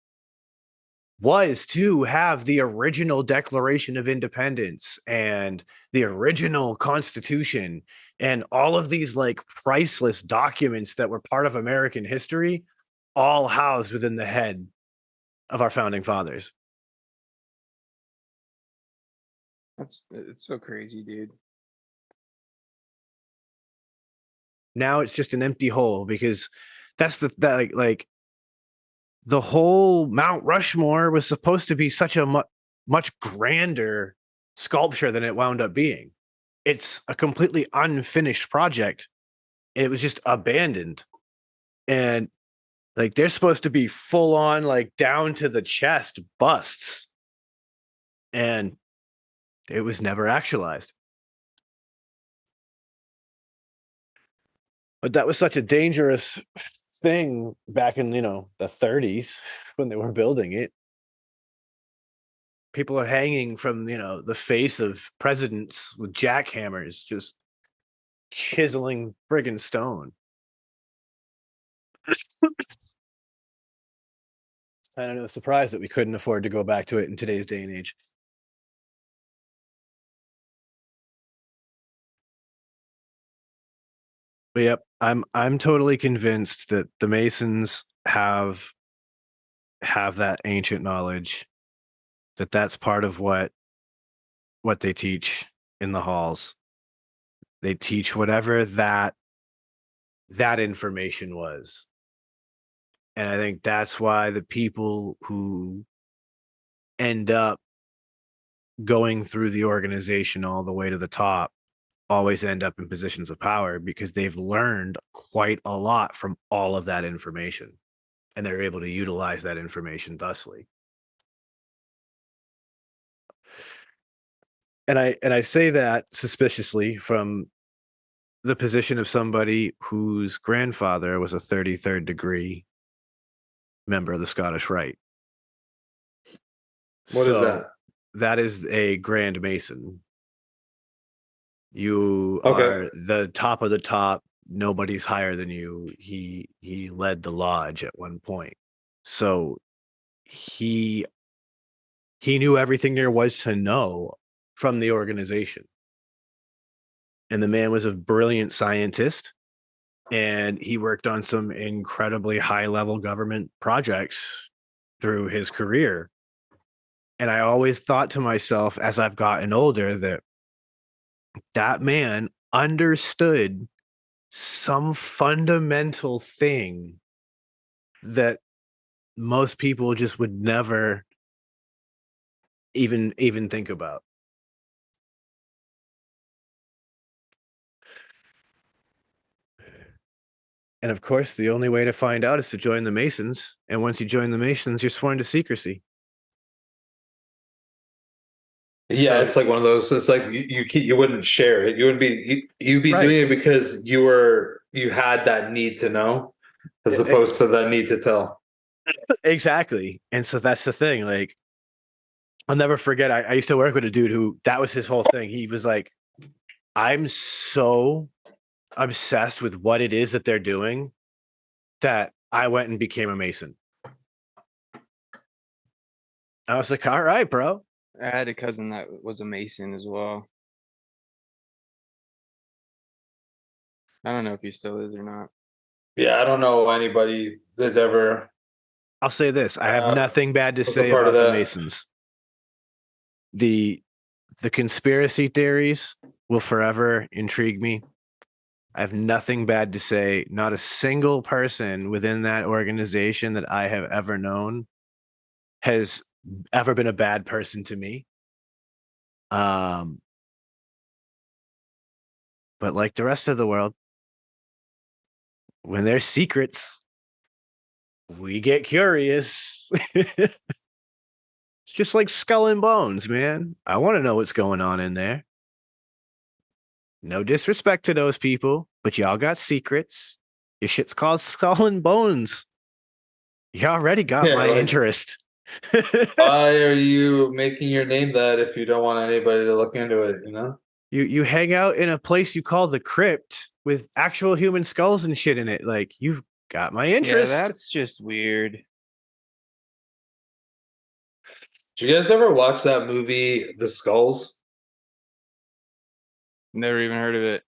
was to have the original Declaration of Independence and the original Constitution and all of these like priceless documents that were part of American history, all housed within the head of our founding fathers. It's so crazy, dude. Now it's just an empty hole because that's that like the whole Mount Rushmore was supposed to be such a much grander sculpture than it wound up being. It's a completely unfinished project. It was just abandoned. And like they're supposed to be full on like down to the chest busts. And it was never actualized. But that was such a dangerous thing back in, the 30s when they were building it. People are hanging from, the face of presidents with jackhammers, just chiseling friggin' stone. It's kind of no surprise that we couldn't afford to go back to it in today's day and age. But yep, I'm totally convinced that the Masons have that ancient knowledge, that's part of what they teach in the halls. They teach whatever that information was. And I think that's why the people who end up going through the organization all the way to the top always end up in positions of power, because they've learned quite a lot from all of that information, and they're able to utilize that information thusly. And I say that suspiciously from the position of somebody whose grandfather was a 33rd degree member of the Scottish Rite. What is that? That is a Grand Mason. You Okay. are the top of the top. Nobody's higher than you. He led the lodge at one point. So he knew everything there was to know from the organization. And the man was a brilliant scientist, and he worked on some incredibly high-level government projects through his career. And I always thought to myself, as I've gotten older, that man understood some fundamental thing that most people just would never even think about. And of course, the only way to find out is to join the Masons. And once you join the Masons, you're sworn to secrecy. Yeah, So- it's like one of those. It's like you wouldn't share it. You wouldn't be. You'd be Right. doing it because you had that need to know, as opposed to that need to tell. Exactly. And so that's the thing. Like, I'll never forget. I used to work with a dude who that was his whole thing. He was like, I'm so obsessed with what it is that they're doing that I went and became a Mason. I was like, all right, bro. I had a cousin that was a Mason as well. I don't know if he still is or not. Yeah, I don't know anybody that ever I'll say this. I have nothing bad to was a say part of about the that. Masons. The conspiracy theories will forever intrigue me. I have nothing bad to say. Not a single person within that organization that I have ever known has ever been a bad person to me. But like the rest of the world, when there's secrets, we get curious. It's just like Skull and Bones, man. I want to know what's going on in there. No disrespect to those people, but y'all got secrets. Your shit's called Skull and Bones. You already got Yeah, my like, interest. why are you making your name that if you don't want anybody to look into it, you know? You hang out in a place you call the crypt with actual human skulls and shit in it. Like, you've got my interest. Yeah, that's just weird. Did you guys ever watch that movie, The Skulls? Never even heard of it.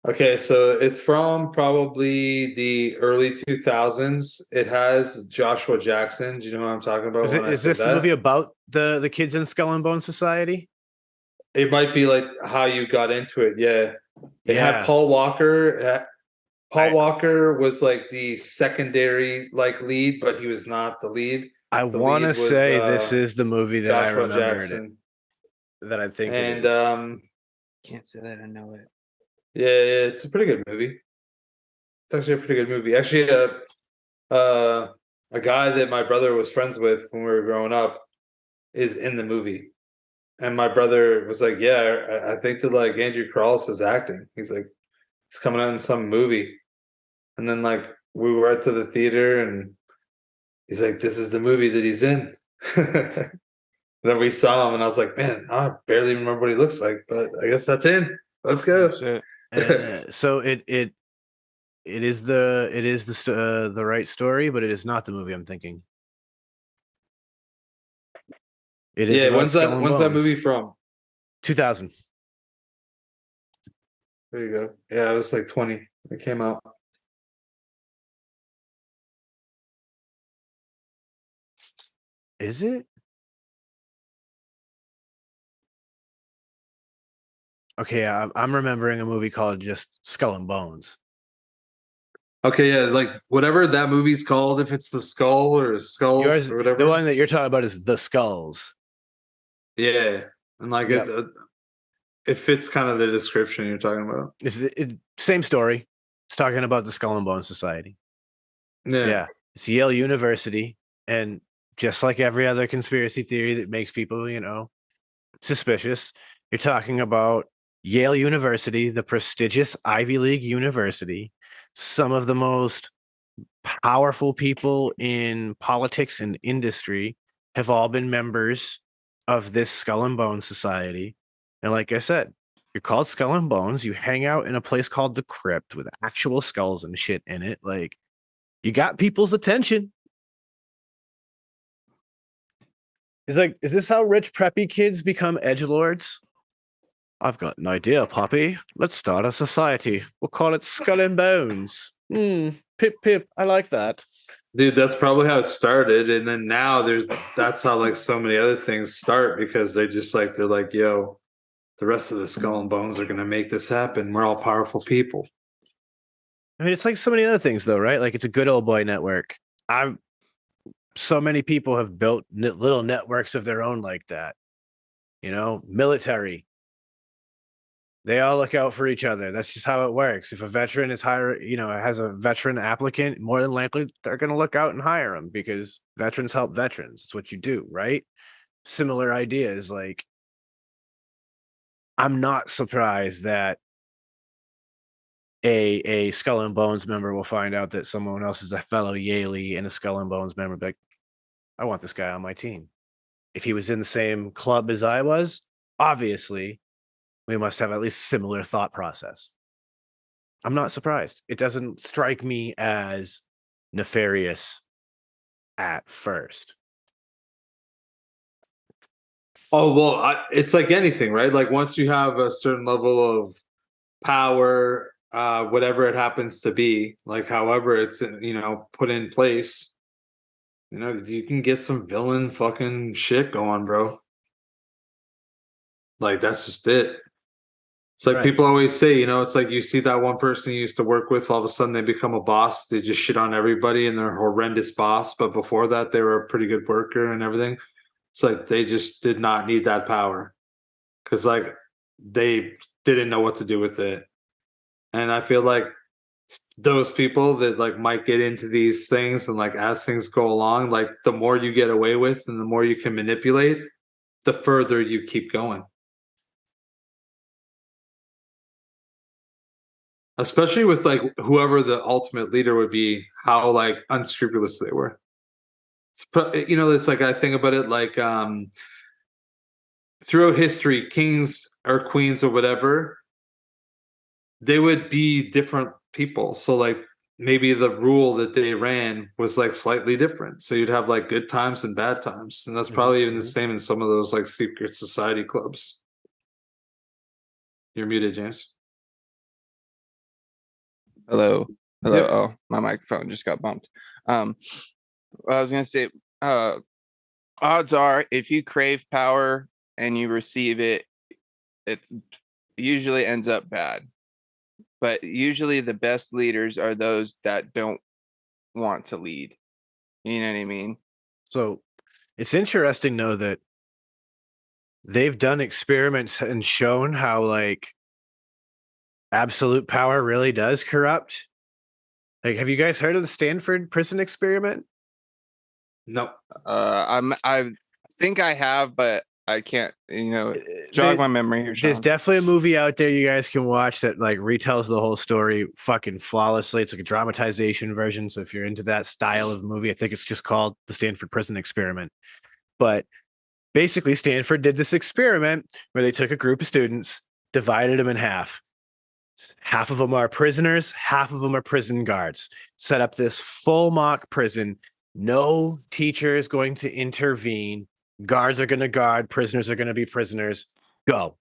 Okay, so it's from probably the early 2000s. It has Joshua Jackson. Do you know what I'm talking about when I Is say this the that? movie about the kids in Skull and Bone Society? It might be like how you got into it. Yeah. It had Yeah. Paul Walker. Paul I- Walker was like the secondary like lead, but he was not the lead. I The want to lead was, say this is the movie that I Joshua remembered it, Jackson. that I think And it is. Can't say that I know it. yeah, it's a pretty good movie. It's actually a pretty good movie. Actually, a guy that my brother was friends with when we were growing up is in the movie. And my brother was like, "Yeah, I think that like Andrew Carlos is acting." He's like, "He's coming out in some movie." And then like we went to the theater, and he's like, "This is the movie that he's in." Then we saw him, and I was like, "Man, I barely remember what he looks like, but I guess that's in. Let's go." Shit. So it is the right story, but it is not the movie I'm thinking. It is Yeah, about when's Skull that? and When's that Bones. movie from? 2000. There you go. Yeah, it was like 20. It came out. Is it? Okay, I'm remembering a movie called just Skull and Bones. Okay, yeah, like whatever that movie's called, if it's the skull or skulls Yours, or whatever. the one that you're talking about is The Skulls. Yeah, and like Yep. it fits kind of the description you're talking about. Same story. It's talking about the Skull and Bones Society. Yeah. It's Yale University, and just like every other conspiracy theory that makes people, suspicious, you're talking about Yale University, the prestigious Ivy League university, some of the most powerful people in politics and industry have all been members of this Skull and Bones Society. And like I said, you're called Skull and Bones. You hang out in a place called the Crypt with actual skulls and shit in it. Like, you got people's attention. He's like, is this how rich preppy kids become edgelords? I've got an idea, Poppy. Let's start a society. We'll call it Skull and Bones. Pip pip. I like that. Dude, that's probably how it started, and then now that's how like so many other things start because they're like, yo, the rest of the Skull and Bones are gonna make this happen. We're all powerful people. I mean, it's like so many other things, though, right? Like, it's a good old boy network. So many people have built little networks of their own like that. Military. They all look out for each other. That's just how it works. If a veteran is has a veteran applicant, more than likely they're going to look out and hire them because veterans help veterans. It's what you do, right? Similar ideas. Like, I'm not surprised that a Skull and Bones member will find out that someone else is a fellow Yaley and a Skull and Bones member. Like, I want this guy on my team. if he was in the same club as I was, obviously we must have at least a similar thought process. I'm not surprised. It doesn't strike me as nefarious at first. Oh well, it's like anything, right? Like once you have a certain level of power, whatever it happens to be, like however it's put in place, you can get some villain fucking shit going, bro. Like that's just it. It's like Right. people always say, it's like you see that one person you used to work with, all of a sudden they become a boss. They just shit on everybody and they're a horrendous boss. But before that, they were a pretty good worker and everything. It's like they just did not need that power because like they didn't know what to do with it. And I feel like those people that like might get into these things and like as things go along, like the more you get away with and the more you can manipulate, the further you keep going. Especially with like whoever the ultimate leader would be, how like unscrupulous they were. It's like I think about it like throughout history, kings or queens or whatever, they would be different people. So like maybe the rule that they ran was like slightly different. So you'd have like good times and bad times, and that's probably even the same in some of those like secret society clubs. You're muted, James. Hello. Yep. Oh, my microphone just got bumped. I was gonna say, odds are if you crave power and you receive it, it usually ends up bad. But usually the best leaders are those that don't want to lead. You know what I mean? So it's interesting, though, that they've done experiments and shown how like absolute power really does corrupt. Like, have you guys heard of the Stanford prison experiment? No. I think I have, but I can't, jog my memory here, There's Sean. definitely a movie out there you guys can watch that like retells the whole story fucking flawlessly. It's like a dramatization version. So if you're into that style of movie, I think it's just called the Stanford Prison Experiment. But basically, Stanford did this experiment where they took a group of students, divided them in half. Half of them are prisoners, half of them are prison guards. Set up this full mock prison. No teacher is going to intervene. Guards are going to guard. Prisoners are going to be prisoners. Go.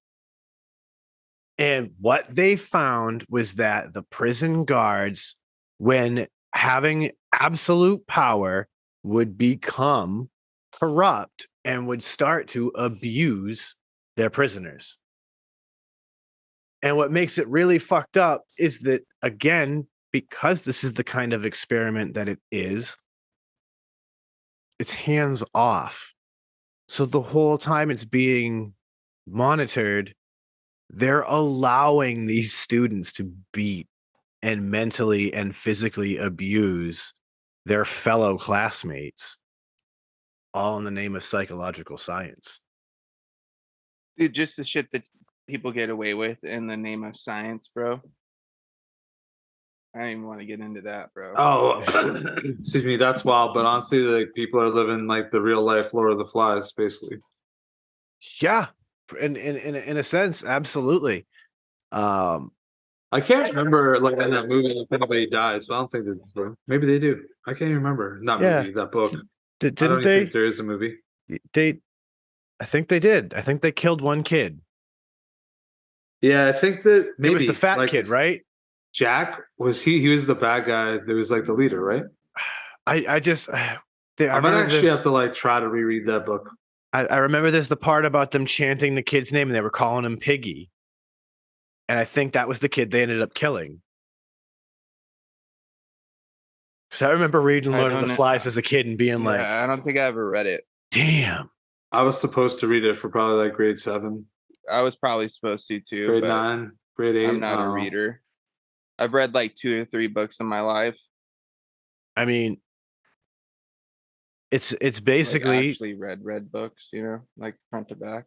And what they found was that the prison guards, when having absolute power, would become corrupt and would start to abuse their prisoners. And what makes it really fucked up is that, again, because this is the kind of experiment that it is, it's hands off. So the whole time it's being monitored, they're allowing these students to beat and mentally and physically abuse their fellow classmates, all in the name of psychological science. Dude, just the shit that people get away with in the name of science, bro. I don't even want to get into that, bro. Oh, excuse me. That's wild. But honestly, like people are living like the real life Lord of the Flies, basically. Yeah, in a sense, absolutely. I can't remember like in that movie if anybody dies, but I don't think they do. Maybe they do. I can't even remember. Not Yeah. movie, that book. I Didn't don't even they? think there is a movie. I think they did. I think they killed one kid. Yeah, I think that maybe It was the fat like, kid, right? Jack was he was the bad guy that was like the leader, right? I just I might actually have to like try to reread that book. I remember there's the part about them chanting the kid's name and they were calling him Piggy. And I think that was the kid they ended up killing. Because I remember reading Lord of the Flies as a kid and being like, I don't think I ever read it. Damn. I was supposed to read it for probably like grade 7. I was probably supposed to too. Grade but 9, grade 8. I'm not a reader. I've read like 2 or 3 books in my life. I mean, it's basically like actually read books, like front to back.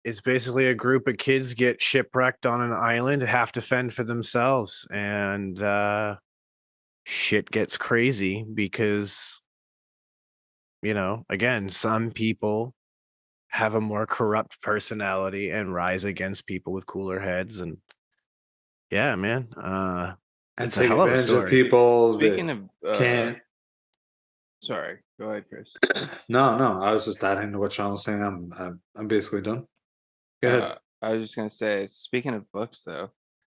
It's basically a group of kids get shipwrecked on an island, have to fend for themselves, and shit gets crazy because, again, some people have a more corrupt personality and rise against people with cooler heads. And yeah, man, And it's a take hell of a advantage of story. people Speaking that of, can't. sorry, go ahead, Chris. No, I was just adding to what Sean was saying. I'm basically done. Go ahead. I was just gonna say, speaking of books, though,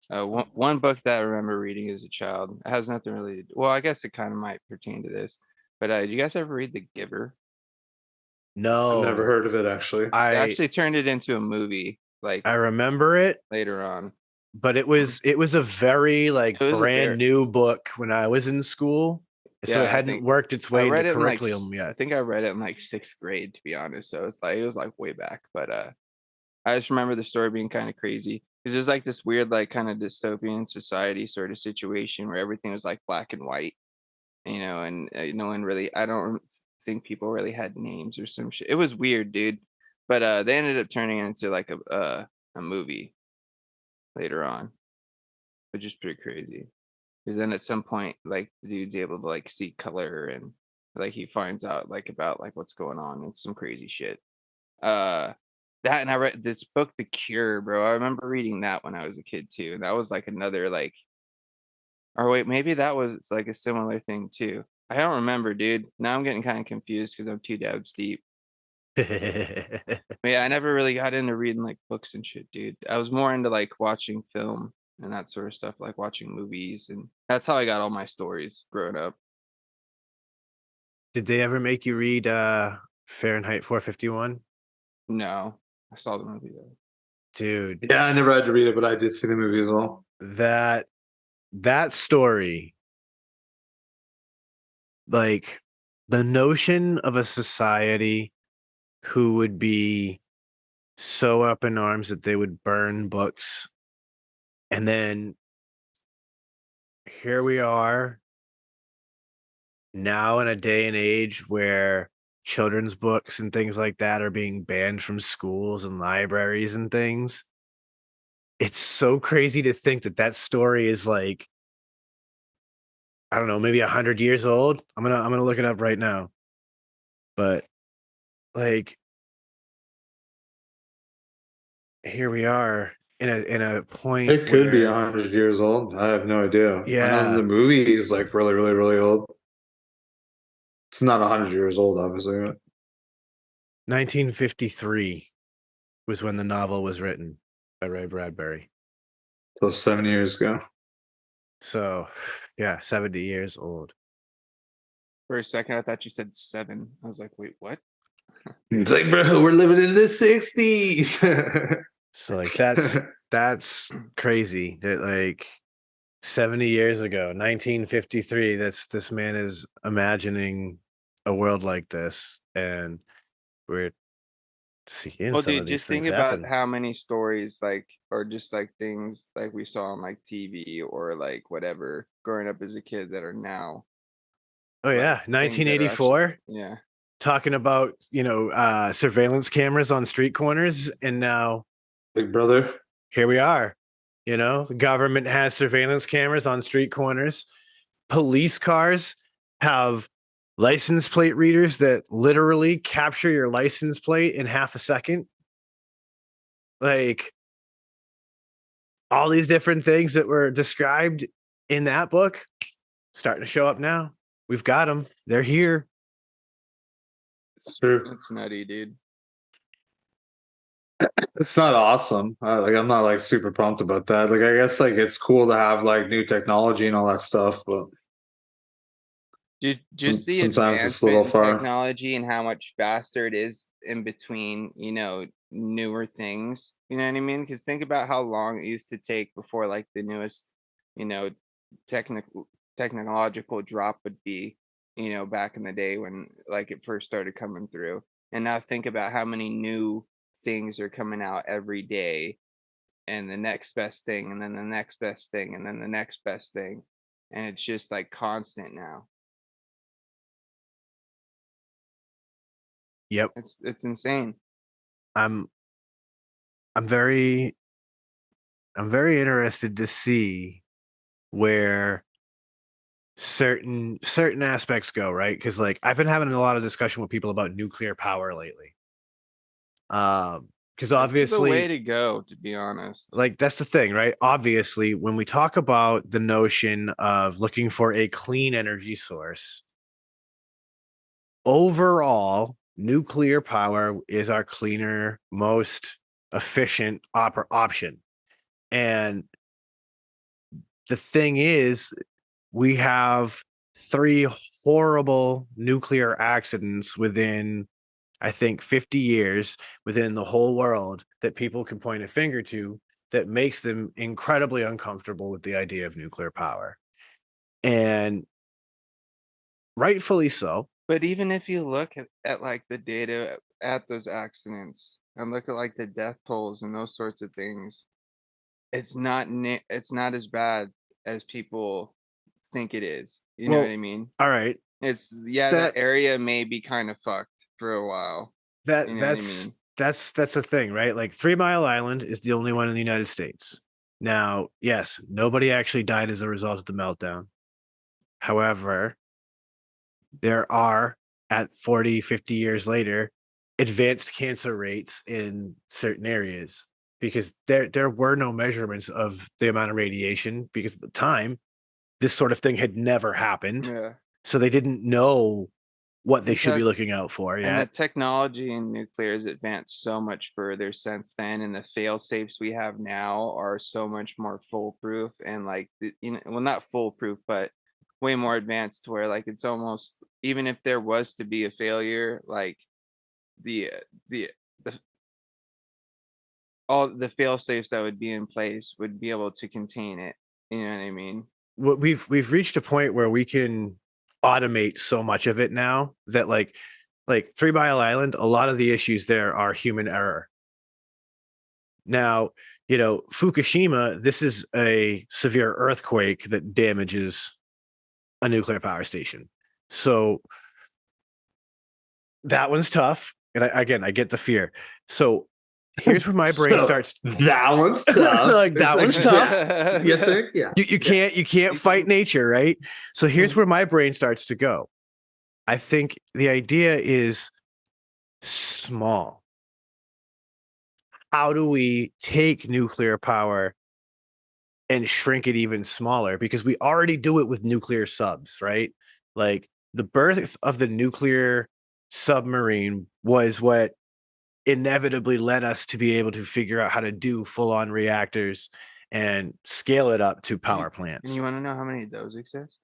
one book that I remember reading as a child, it has nothing really. Well, I guess it kind of might pertain to this, but do you guys ever read The Giver? I've never No, heard of it actually. They I actually turned it into a movie, like I remember it, later on. but it was a very like It was a brand very new book when I was in school, so yeah. it I hadn't think worked its I way into read it in like curriculum I yet. think I read it in like sixth grade, to be honest. So it's like it was like way back, but I just remember the story being kind of crazy because it was like this weird, like kind of dystopian society sort of situation where everything was like black and white, and no one really, I don't think people really had names or some shit. It was weird, dude. But they ended up turning it into like a movie later on, which is pretty crazy. Because then at some point, like the dude's able to like see color and like he finds out like about like what's going on and some crazy shit. Uh that and I read this book, The Cure, bro. I remember reading that when I was a kid too. And that was like another like or wait, maybe that was like a similar thing too. I don't remember, dude. Now I'm getting kind of confused because I'm too dabs deep. But yeah, I never really got into reading like books and shit, dude. I was more into like watching film and that sort of stuff, like watching movies, and that's how I got all my stories growing up. Did they ever make you read Fahrenheit 451? No, I saw the movie though. Dude, Yeah, I never had to read it, but I did see the movie as well. that story, like the notion of a society who would be so up in arms that they would burn books, and then here we are now in a day and age where children's books and things like that are being banned from schools and libraries and things. It's so crazy to think that that story is like, I don't know, maybe 100 years old. I'm gonna look it up right now. But like, here we are in a point It could be where 100 years old. I have no idea. I know yeah, the movie is like really, really, really old. It's not 100 years old, obviously. But 1953 was when the novel was written by Ray Bradbury. so 7 years ago. So yeah, 70 years old. For a second, I thought you said 7. I was like, wait, what? It's like, bro, we're living in the 60s. So like that's crazy that like 70 years ago, 1953, this man is imagining a world like this, and we're seeing Well, some dude, of these just think things about happen. how many stories, like, or just like things like we saw on like TV or like whatever growing up as a kid that are now Oh like yeah, things that are actually, 1984, yeah. talking about, surveillance cameras on street corners, and now Big brother. here we are. The government has surveillance cameras on street corners. Police cars have license plate readers that literally capture your license plate in half a second. Like all these different things that were described in that book starting to show up now. We've got them. They're here. It's true. It's nutty, dude. It's not awesome. Like, I'm not like super pumped about that. Like, I guess like it's cool to have like new technology and all that stuff, but Just the sometimes it's a little advancement in far. technology and how much faster it is in between, newer things. You know what I mean? Because think about how long it used to take before like the newest, you know, technological drop would be, back in the day when like it first started coming through. And now think about how many new things are coming out every day, and the next best thing, and then the next best thing, and then the next best thing. And it's just like constant now. Yep. It's insane. I'm I'm very I'm very interested to see where certain aspects go, right? Because like I've been having a lot of discussion with people about nuclear power lately. Because That's the way obviously, to go, to be honest. like that's the thing, right? Obviously, when we talk about the notion of looking for a clean energy source, overall, nuclear power is our cleaner, most efficient option. And the thing is, we have 3 horrible nuclear accidents within, I think, 50 years within the whole world that people can point a finger to that makes them incredibly uncomfortable with the idea of nuclear power. And rightfully so. But even if you look at like the data at those accidents and look at like the death tolls and those sorts of things, it's not as bad as people think it is. You know Well, what I mean? all right. It's That that area may be kind of fucked for a while. that You know what I that's mean? that's a thing, right? Like 3 Mile Island is the only one in the United States. Now, yes, nobody actually died as a result of the meltdown. However, there are, at 40, 50 years later, advanced cancer rates in certain areas because there were no measurements of the amount of radiation because at the time this sort of thing had never happened. Yeah. So they didn't know what they And should be tech looking out for and the yet. technology in nuclear has advanced so much further since then, and the fail safes we have now are so much more foolproof and like well, not foolproof, but way more advanced to where like it's almost, even if there was to be a failure, like the the the all the fail safes that would be in place would be able to contain it. You know what I mean? We've reached a point where we can automate so much of it now that like 3 Mile Island, a lot of the issues there are human error. Now, Fukushima, this is a severe earthquake that damages a nuclear power station. So that one's tough. And again, I get the fear. So here's where my brain So, starts. That one's tough. Like, It's that one's tough. Yeah, you think? Yeah. You can't fight nature, right? So here's where my brain starts to go. I think the idea is small. How do we take nuclear power and shrink it even smaller? Because we already do it with nuclear subs, right? Like the birth of the nuclear submarine was what inevitably led us to be able to figure out how to do full-on reactors and scale it up to power And plants. you want to know how many of those exist?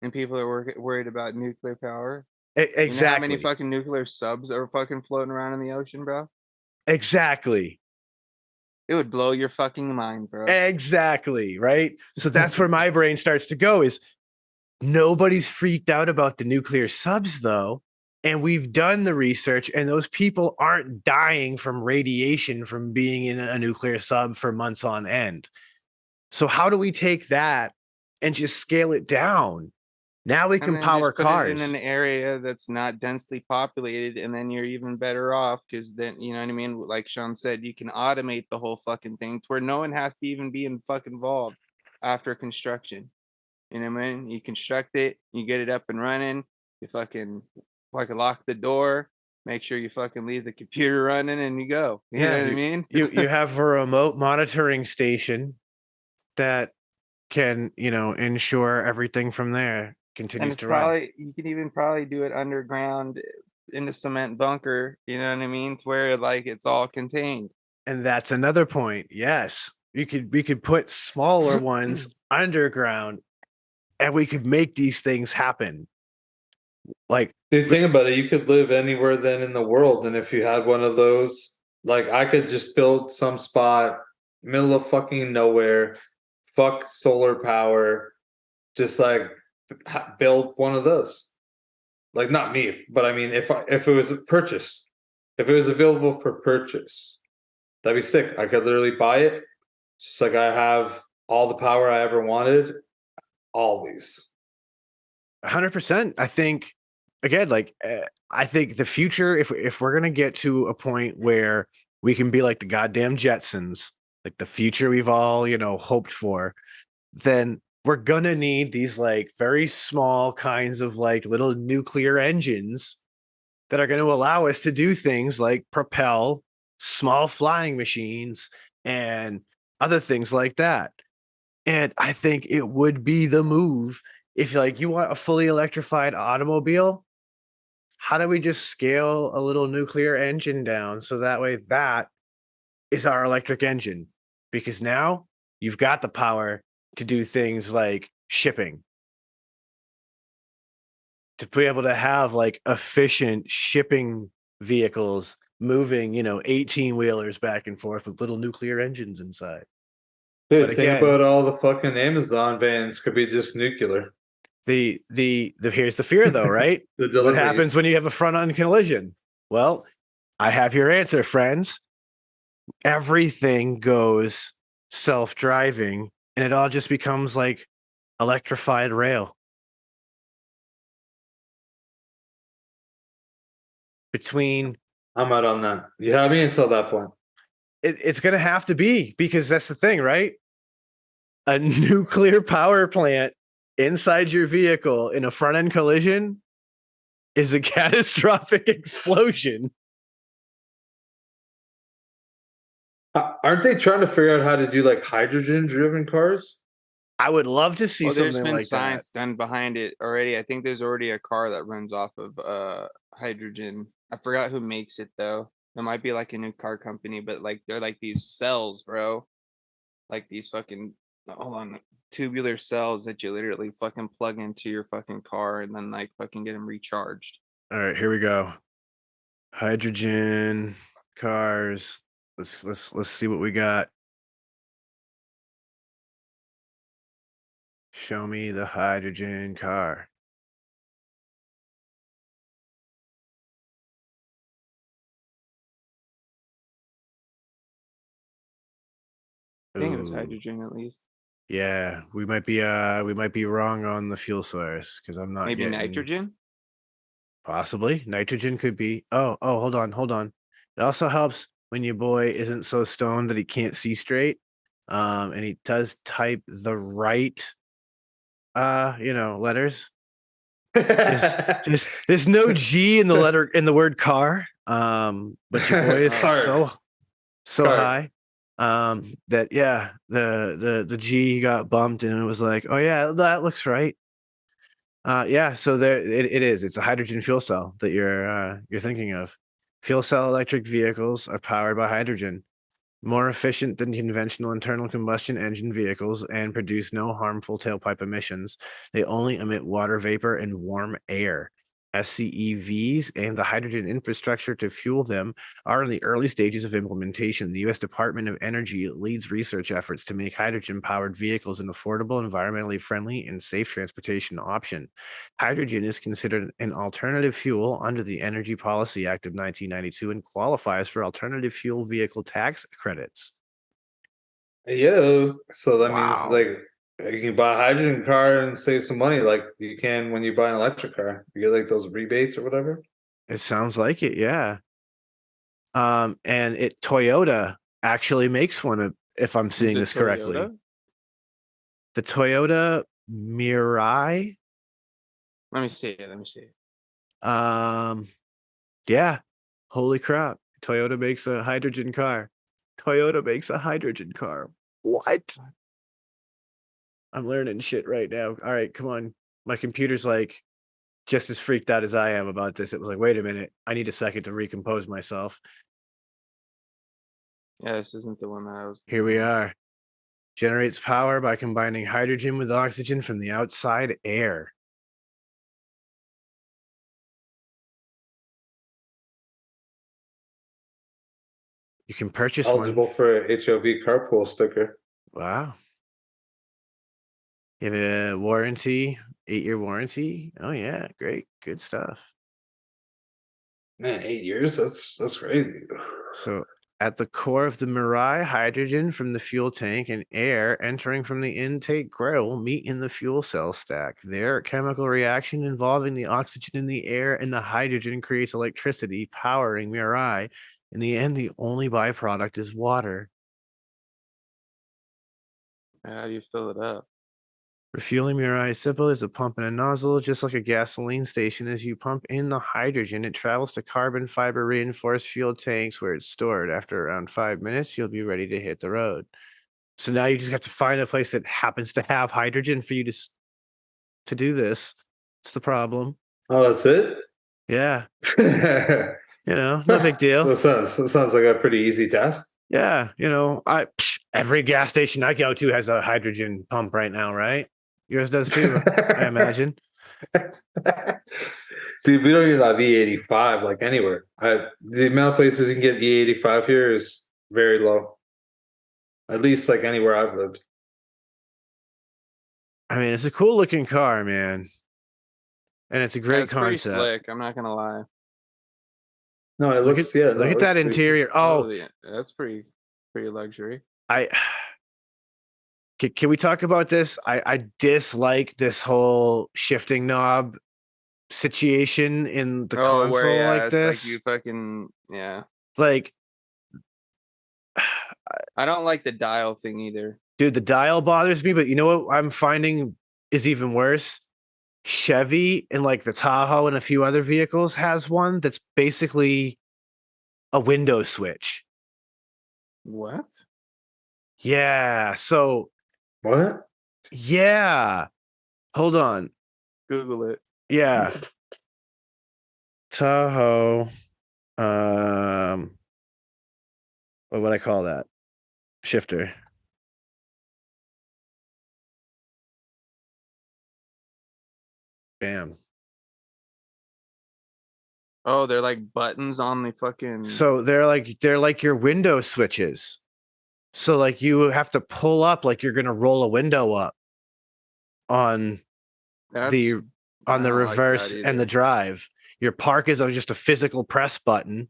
And people are worried about nuclear power. You know how many Exactly. fucking nuclear subs are fucking floating around in the ocean, bro? Exactly. It would blow your fucking mind, bro. Exactly. Right. So that's where my brain starts to go is nobody's freaked out about the nuclear subs, though. And we've done the research, and those people aren't dying from radiation from being in a nuclear sub for months on end. So, how do we take that and just scale it down? Now we And can then power just put it in cars. an area that's not densely populated, and then you're even better off because then, you know what I mean? Like Sean said, you can automate the whole fucking thing to where no one has to even be fucking involved after construction. You know what I mean? You construct it, you get it up and running, you fucking lock the door, make sure you fucking leave the computer running, and you go. You know Yeah, what I mean? you have a remote monitoring station that can, ensure everything from there And continues it's to run. probably, you can even probably do it underground in a cement bunker, you know what I mean? To where like it's all contained. And that's another point. Yes. We could put smaller ones underground and we could make these things happen. Like, If you think about it, you could live anywhere then in the world, and if you had one of those, like I could just build some spot, middle of fucking nowhere, fuck solar power, just like build one of those. Like not me, but I mean, if it was purchased, if it was available for purchase, that'd be sick. I could literally buy it, just like I have all the power I ever wanted, always. 100%. I think, again, I think the future, if we're gonna get to a point where we can be like the goddamn Jetsons, like the future we've all hoped for, then we're gonna need these like very small kinds of like little nuclear engines that are going to allow us to do things like propel small flying machines and other things like that. And I think it would be the move if like you want a fully electrified automobile. How do we just scale a little nuclear engine down so that way that is our electric engine? Because now you've got the power to do things like shipping, to be able to have like efficient shipping vehicles moving, 18 wheelers back and forth with little nuclear engines inside. Dude, But think again, about all the fucking Amazon vans could be just nuclear. the here's the fear though, right? The What happens deliveries. when you have a front-on collision? Well, I have your answer, friends. Everything goes self-driving and it all just becomes like electrified rail. Between I'm out on that. You have me until that point. it's going to have to be, because that's the thing, right? A nuclear power plant inside your vehicle in a front-end collision is a catastrophic explosion. Aren't they trying to figure out how to do like hydrogen-driven cars? I would love to see Well, there's something been like science done behind it already. I think there's already a car that runs off of hydrogen. I forgot who makes it though. It might be like a new car company, but like they're like these cells, bro. Like these fucking hold on, tubular cells that you literally fucking plug into your fucking car and then like fucking get them recharged. that. All right, here we go. Hydrogen cars. Let's see what we got. Show me the hydrogen car. I think it was Ooh. hydrogen at least. Yeah, we might be wrong on the fuel source because I'm not Maybe getting nitrogen. possibly nitrogen could be. Oh, hold on. It also helps when your boy isn't so stoned that he can't see straight. And he does type the right letters. There's no G in the letter in the word car. But your boy is Car. so Car. high that yeah, the G got bumped and it was like, oh yeah, that looks right. Yeah, so there it is. It's a hydrogen fuel cell that you're thinking of. Fuel cell electric vehicles are powered by hydrogen, more efficient than conventional internal combustion engine vehicles, and produce no harmful tailpipe emissions. They only emit water vapor and warm air. SCEVs and the hydrogen infrastructure to fuel them are in the early stages of implementation. The U.S. Department of Energy leads research efforts to make hydrogen-powered vehicles an affordable, environmentally friendly, and safe transportation option. Hydrogen is considered an alternative fuel under the Energy Policy Act of 1992 and qualifies for alternative fuel vehicle tax credits. Yo, so that means Wow. like you can buy a hydrogen car and save some money, like you can when you buy an electric car. You get like those rebates or whatever. It sounds like it, yeah. And Toyota actually makes one of, if I'm seeing this correctly. Toyota? The Toyota Mirai. Let me see it. Let me see it. Yeah. Holy crap. Toyota makes a hydrogen car. Toyota makes a hydrogen car. What? I'm learning shit right now. All right, come on. My computer's like just as freaked out as I am about this. It was like, wait a minute. I need a second to recompose myself. Yeah, this isn't the one that I was. Here we are. Generates power by combining hydrogen with oxygen from the outside air. You can purchase Eligible one. for a HOV carpool sticker. Wow. You have a warranty, 8-year warranty. Oh yeah, great, good stuff. Man, 8 years? That's crazy. So at the core of the Mirai, hydrogen from the fuel tank and air entering from the intake grill meet in the fuel cell stack. Their chemical reaction involving the oxygen in the air and the hydrogen creates electricity, powering Mirai. In the end, the only byproduct is water. How do you fill it up? Refueling Mirai is simple. There's a pump and a nozzle, just like a gasoline station. As you pump in the hydrogen, it travels to carbon fiber reinforced fuel tanks where it's stored. After around 5 minutes, you'll be ready to hit the road. So now you just have to find a place that happens to have hydrogen for you to do this. It's the problem. Oh, that's it. Yeah, So no big deal. it sounds like a pretty easy task. Yeah, every gas station I go to has a hydrogen pump right now, right? Yours does too, I imagine. Dude, we don't even have E85 like anywhere. The amount of places you can get E85 here is very low. At least like anywhere I've lived. I mean, it's a cool looking car, man. And it's a Yeah, great it's pretty concept. slick. I'm not gonna lie. No, it Look looks at, yeah. look at that interior. Oh, That's pretty luxury. Can we talk about this? I dislike this whole shifting knob situation in the console like it's this. like you fucking Like, I don't like the dial thing either. dude, the dial bothers me, but you know what I'm finding is even worse? Chevy and like the Tahoe and a few other vehicles has one that's basically a window switch. What? Yeah. So, What? yeah. Hold on. Google it. Yeah. Tahoe. What would I call that? Shifter. Bam. Oh, they're like buttons on the fucking. So they're like your window switches. So like you have to pull up like you're gonna roll a window up on the I don't like reverse that and the either. drive. Your park is just a physical press button.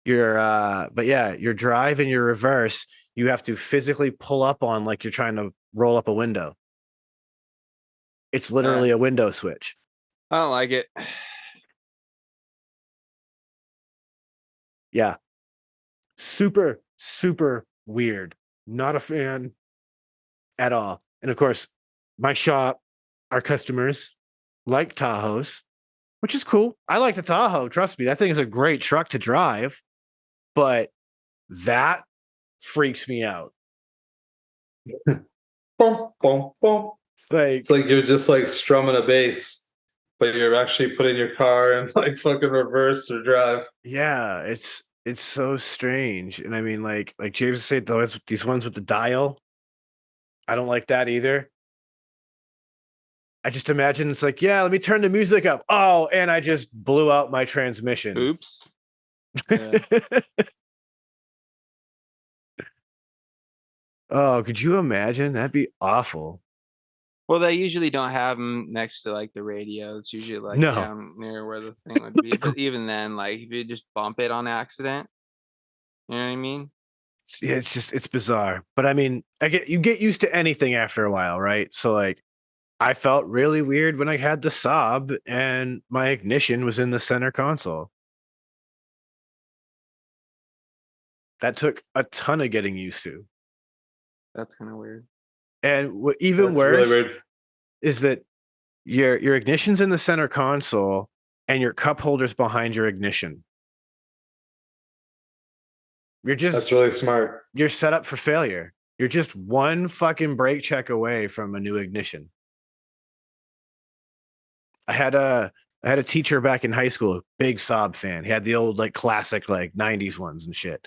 But yeah, your drive and your reverse, you have to physically pull up on like you're trying to roll up a window. It's literally a window switch. I don't like it. Yeah. Super, super weird. Not a fan at all. And of course, my shop, our customers like Tahoes, which is cool. I like the Tahoe. Trust me, that thing is a great truck to drive, but that freaks me out. Boom, boom, boom. Like, It's like you're just like strumming a bass, but you're actually putting your car in like fucking reverse or drive. yeah, it's so strange. And I mean, like James said, these ones with the dial, I don't like that either. I just imagine it's like, yeah, let me turn the music up. Oh, and I just blew out my transmission. Oops. Yeah. Oh, could you imagine? That'd be awful. Well, they usually don't have them next to like the radio. It's usually like No. down near where the thing would be. But even then, like if you just bump it on accident, you know what I mean? It's bizarre. But I mean, you get used to anything after a while, right? So like I felt really weird when I had the Saab and my ignition was in the center console. That took a ton of getting used to. That's kind of weird. And what even That's worse really weird. is that your ignition's in the center console and your cup holder's behind your ignition. That's really smart. You're set up for failure. You're just one fucking brake check away from a new ignition. I had a teacher back in high school, big Saab fan. He had the old like classic like 90s ones and shit.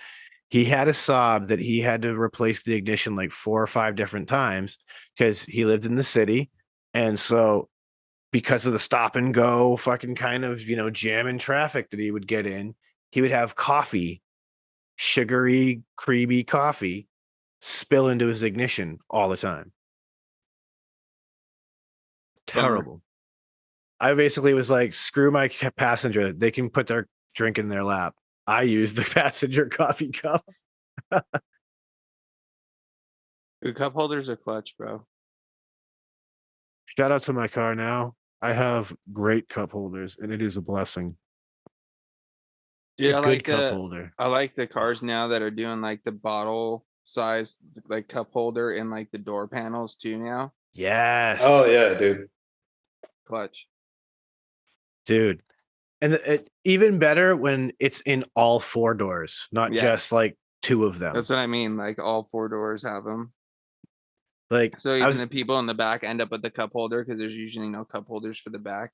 He had a Saab that he had to replace the ignition like 4 or 5 different times because he lived in the city. And so because of the stop and go fucking kind of, jam in traffic that he would get in, he would have coffee, sugary, creamy coffee spill into his ignition all the time. Terrible. I basically was like, screw my passenger. They can put their drink in their lap. I use the passenger coffee cup. Dude, cup holders are clutch, bro. Shout out to my car now. I have great cup holders, and it is a blessing. Yeah, a good cup holder. I like the cars now that are doing like the bottle size like cup holder and like the door panels too now. Yes. Oh yeah, dude. Clutch. Dude. And even better when it's in all 4 doors, not Yeah. just like 2 of them. That's what I mean. Like all 4 doors have them. Like So I even was, the people in the back end up with the cup holder because there's usually no cup holders for the back,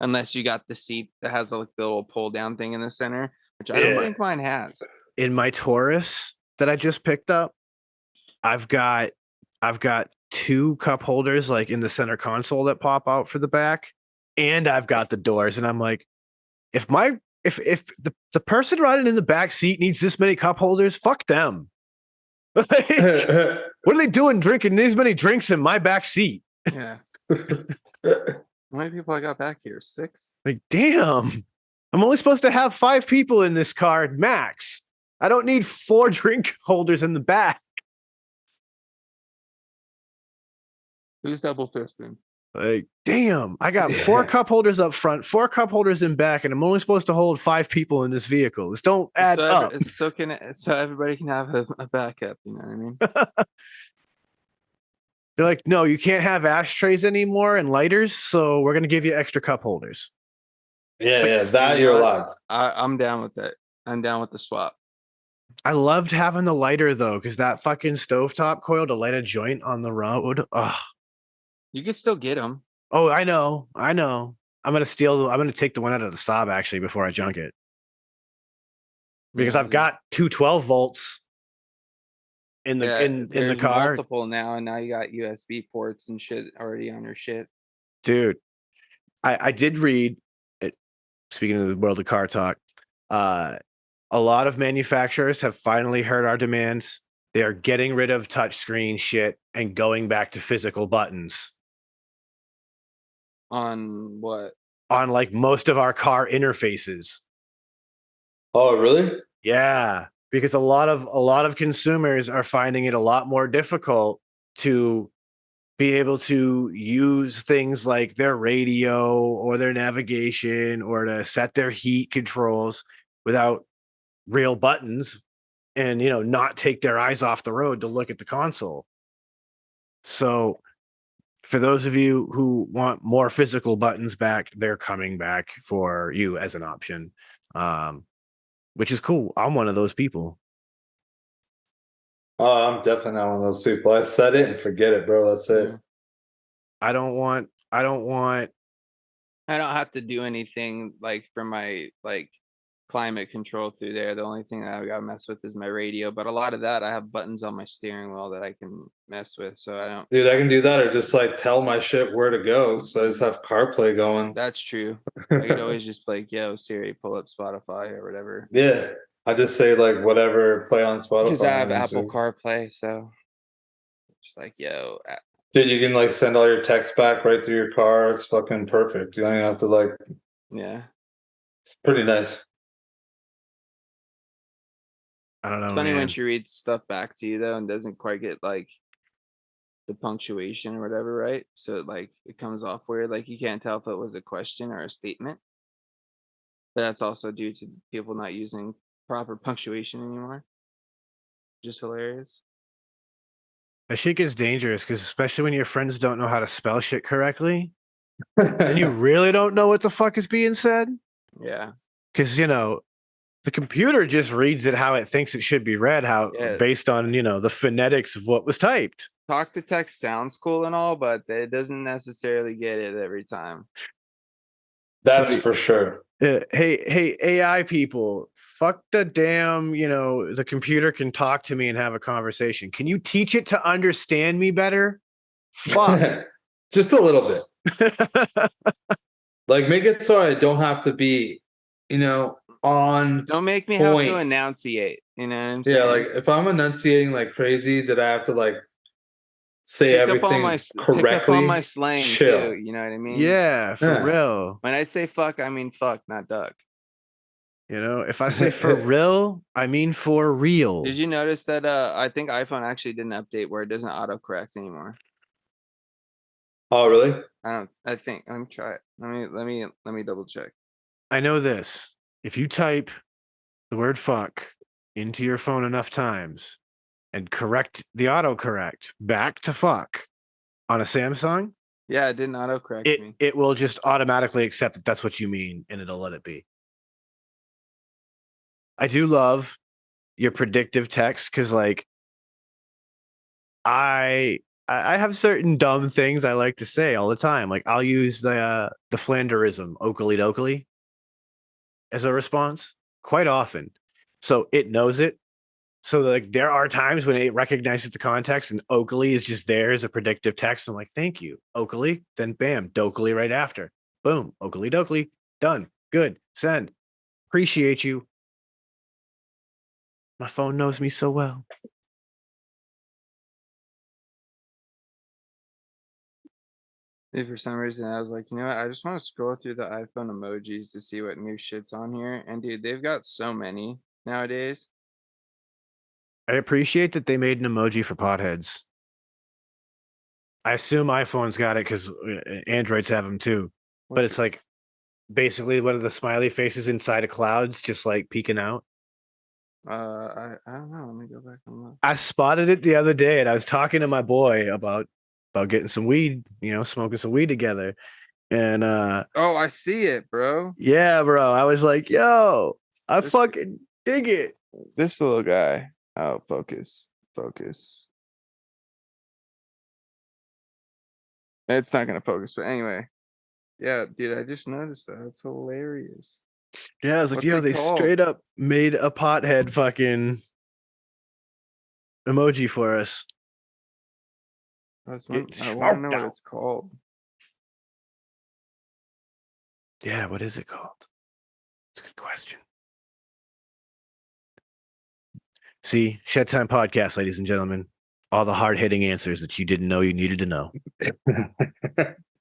unless you got the seat that has like the little pull down thing in the center, which I don't Yeah. think mine has. in my Taurus that I just picked up, I've got 2 cup holders like in the center console that pop out for the back, and I've got the doors, and I'm like, if the person riding in the back seat needs this many cup holders, fuck them. Like, what are they doing drinking these many drinks in my back seat? Yeah. How many people I got back here? 6? Like, damn. I'm only supposed to have 5 people in this car max. I don't need 4 drink holders in the back. Who's double fisting? Like, damn. I got 4 cup holders up front, 4 cup holders in back, and I'm only supposed to hold 5 people in this vehicle. This don't add up. So everybody can have a backup. You know what I mean? They're like, no, you can't have ashtrays anymore and lighters, so we're gonna give you extra cup holders. Yeah, that You you're know what? allowed. I'm down with it. I'm down with the swap. I loved having the lighter though, because that fucking stovetop coil to light a joint on the road. Ugh. You can still get them. Oh, I know. I'm gonna take the one out of the Saab actually before I junk it. Because I've got 212 volts in the in the there's car. multiple now, and now you got USB ports and shit already on your shit. Dude, I did read it, speaking of the world of car talk, a lot of manufacturers have finally heard our demands. They are getting rid of touchscreen shit and going back to physical buttons On what? on like most of our car interfaces. Oh, really? Yeah, because a lot of consumers are finding it a lot more difficult to be able to use things like their radio or their navigation or to set their heat controls without real buttons and not take their eyes off the road to look at the console. So for those of you who want more physical buttons back, they're coming back for you as an option, which is cool. I'm one of those people. Oh, I'm definitely not one of those people. I set it and forget it, bro. That's it. I don't have to do anything like for my like climate control through there. The only thing that I gotta mess with is my radio, but a lot of that I have buttons on my steering wheel that I can mess with, so I don't. Dude, I can do that or just like tell my shit where to go. So I just have CarPlay going. That's true. I could always just be like, yo, Siri, pull up Spotify or whatever. Yeah. I just say like whatever, play on Spotify. Because I have and Apple shit. CarPlay, so just like, yo. Dude, you can like send all your texts back right through your car. It's fucking perfect. You don't even have to like. Yeah. It's pretty nice. I don't know. It's funny man. when she reads stuff back to you though and doesn't quite get like the punctuation or whatever, right? So like it comes off weird. Like you can't tell if it was a question or a statement. But that's also due to people not using proper punctuation anymore. Just hilarious. That shit gets dangerous because especially when your friends don't know how to spell shit correctly, and you really don't know what the fuck is being said. Yeah. Because the computer just reads it how it thinks it should be read, based on the phonetics of what was typed. Talk to text sounds cool and all, but it doesn't necessarily get it every time. That's for sure. Hey, AI people, fuck the damn, the computer can talk to me and have a conversation. Can you teach it to understand me better? Fuck. Just a little bit. Like make it so I don't have to be, on. Don't make me point. have to enunciate. You know what I'm saying? Yeah, like if I'm enunciating like crazy, that I have to like say everything correctly. Pick up on my slang chill. too. You know what I mean? Yeah, for real. When I say fuck, I mean fuck, not duck. If I say for real, I mean for real. Did you notice that I think iPhone actually did an update where it doesn't autocorrect anymore? Oh, really? I think let me try it. Let me double check. I know this. If you type the word fuck into your phone enough times and correct the autocorrect back to fuck, on a Samsung, Yeah, it didn't autocorrect me. it will just automatically accept that that's what you mean, and it'll let it be. I do love your predictive text because, like, I have certain dumb things I like to say all the time. Like, I'll use the Flanderism Oakley dokley as a response quite often, so it knows it. So, like, there are times when it recognizes the context, and Oakley is just there as a predictive text. I'm like, thank you, Oakley. Then bam, dokley right after. Boom, Oakley dokley, done. Good, send. Appreciate you. My phone knows me so well. If for some reason I was like, you know what, I just want to scroll through the iPhone emojis to see what new shit's on here. And dude, they've got so many nowadays. I appreciate that they made an emoji for potheads. I assume iPhone's got it because Androids have them too. But it's like basically one of the smiley faces inside of clouds, just like peeking out. I don't know. Let me go back and look. I spotted it the other day, and I was talking to my boy about getting some weed, smoking some weed together. And Oh, I see it, bro. yeah, bro. I was like, yo, I This- fucking dig it. This little guy. Oh, focus. It's not gonna focus, but anyway. Yeah, dude, I just noticed that. It's hilarious. Yeah, I was like, What's yo, it they called? straight up made a pothead fucking emoji for us. I want Get to know smoked what out. it's called. Yeah, what is it called? It's a good question. See, Shedtime podcast, ladies and gentlemen. All the hard-hitting answers that you didn't know you needed to know.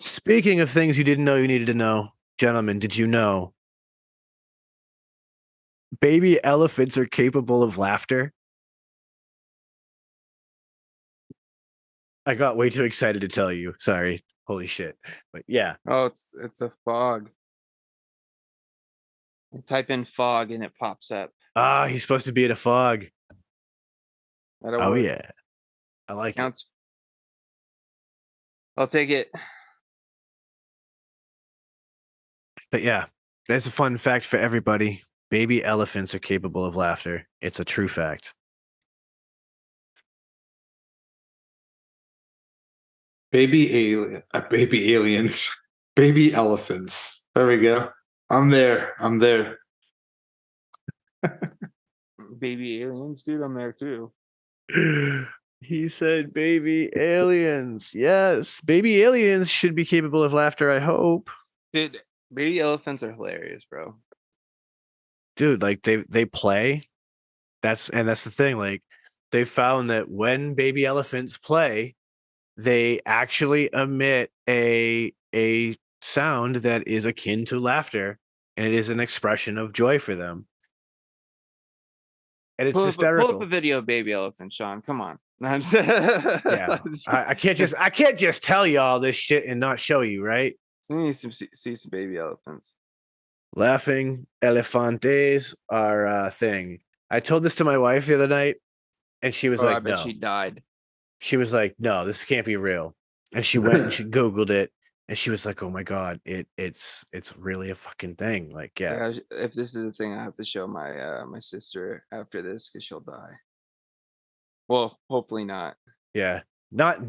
Speaking of things you didn't know you needed to know, gentlemen, did you know baby elephants are capable of laughter? I got way too excited to tell you. Sorry. Holy shit. But yeah. Oh, it's a fog. I type in fog and it pops up. Ah, he's supposed to be in a fog. That'll Oh, work. yeah. I like it. Counts. I'll take it. But yeah, that's a fun fact for everybody. Baby elephants are capable of laughter. It's a true fact. Baby aliens, baby elephants. There we go. I'm there. Baby aliens, dude. I'm there too. He said baby aliens. Yes. Baby aliens should be capable of laughter, I hope. Dude, baby elephants are hilarious, bro. Dude, like they play. That's the thing. Like, they found that when baby elephants play, they actually emit a sound that is akin to laughter, and it is an expression of joy for them. And it's hysterical. Pull up a video of baby elephant, Sean. Come on. No, I'm just, Yeah, I can't just tell you all this shit and not show you, right? I need to see some baby elephants. Laughing elefantes are a thing. I told this to my wife the other night, and she was I like, bet "No." she died. She was like, "No, this can't be real." And she went and she Googled it, and she was like, "Oh my god, it's really a fucking thing." Like, yeah. If this is a thing, I have to show my my sister after this because she'll die. Well, hopefully not. Yeah. Not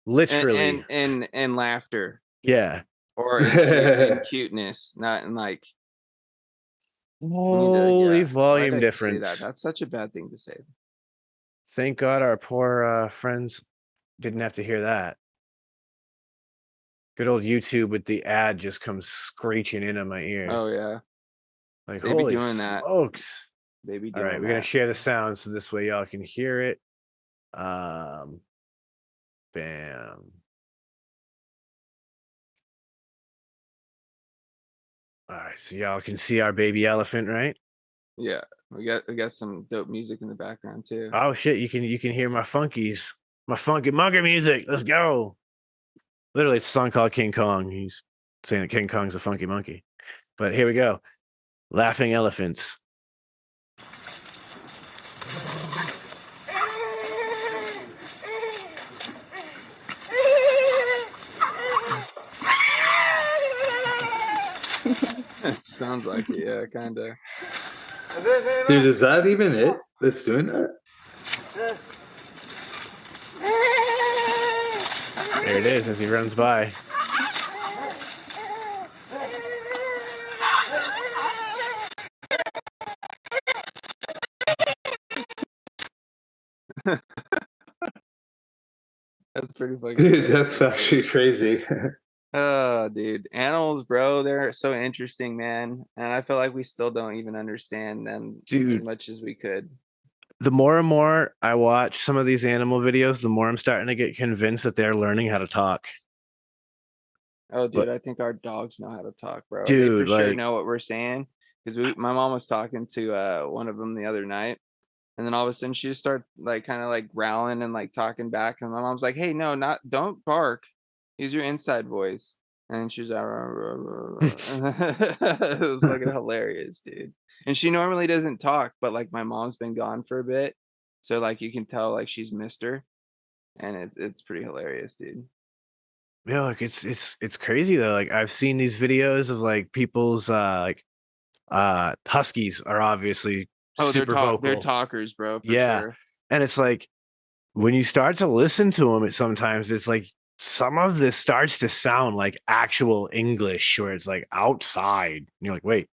literally. And laughter. Yeah. Or in cuteness, not in like Holy why'd volume I say difference. that? That's such a bad thing to say. Thank God our poor friends didn't have to hear that. Good old YouTube with the ad just comes screeching into my ears. Oh yeah. Like, They be holy doing that. smokes. They be All doing right, we're gonna that. share the sound so this way y'all can hear it. Bam. All right, so y'all can see our baby elephant, right? Yeah. We got some dope music in the background too. Oh shit, you can hear my funkies. My funky monkey music. Let's go. Literally, it's a song called King Kong. He's saying that King Kong's a funky monkey. But here we go. Laughing elephants. Sounds like it, yeah, kind of. Dude, is that even it that's doing that? There it is as he runs by. That's pretty fucking. Dude, that's actually crazy. Oh, dude, animals, bro, they're so interesting, man. And I feel like we still don't even understand them as Dude. much as we could. The more and more I watch some of these animal videos, the more I'm starting to get convinced that they're learning how to talk. Oh, dude, But- I think our dogs know how to talk, bro. Dude, they for sure like- know what we're saying. Because my mom was talking to one of them the other night, and then all of a sudden she just started like kind of like growling and like talking back. And my mom's like, "Hey, no, don't bark. Use your inside voice." And she's like, it was fucking hilarious, dude. And she normally doesn't talk, but like my mom's been gone for a bit, so like you can tell like she's missed her, and it's pretty hilarious, dude. Yeah, like it's crazy though. Like I've seen these videos of like people's huskies are obviously Oh, super they're vocal. talkers, bro. For Yeah. sure. And it's like when you start to listen to them, sometimes it's like some of this starts to sound like actual English, where it's like outside. And you're like, wait,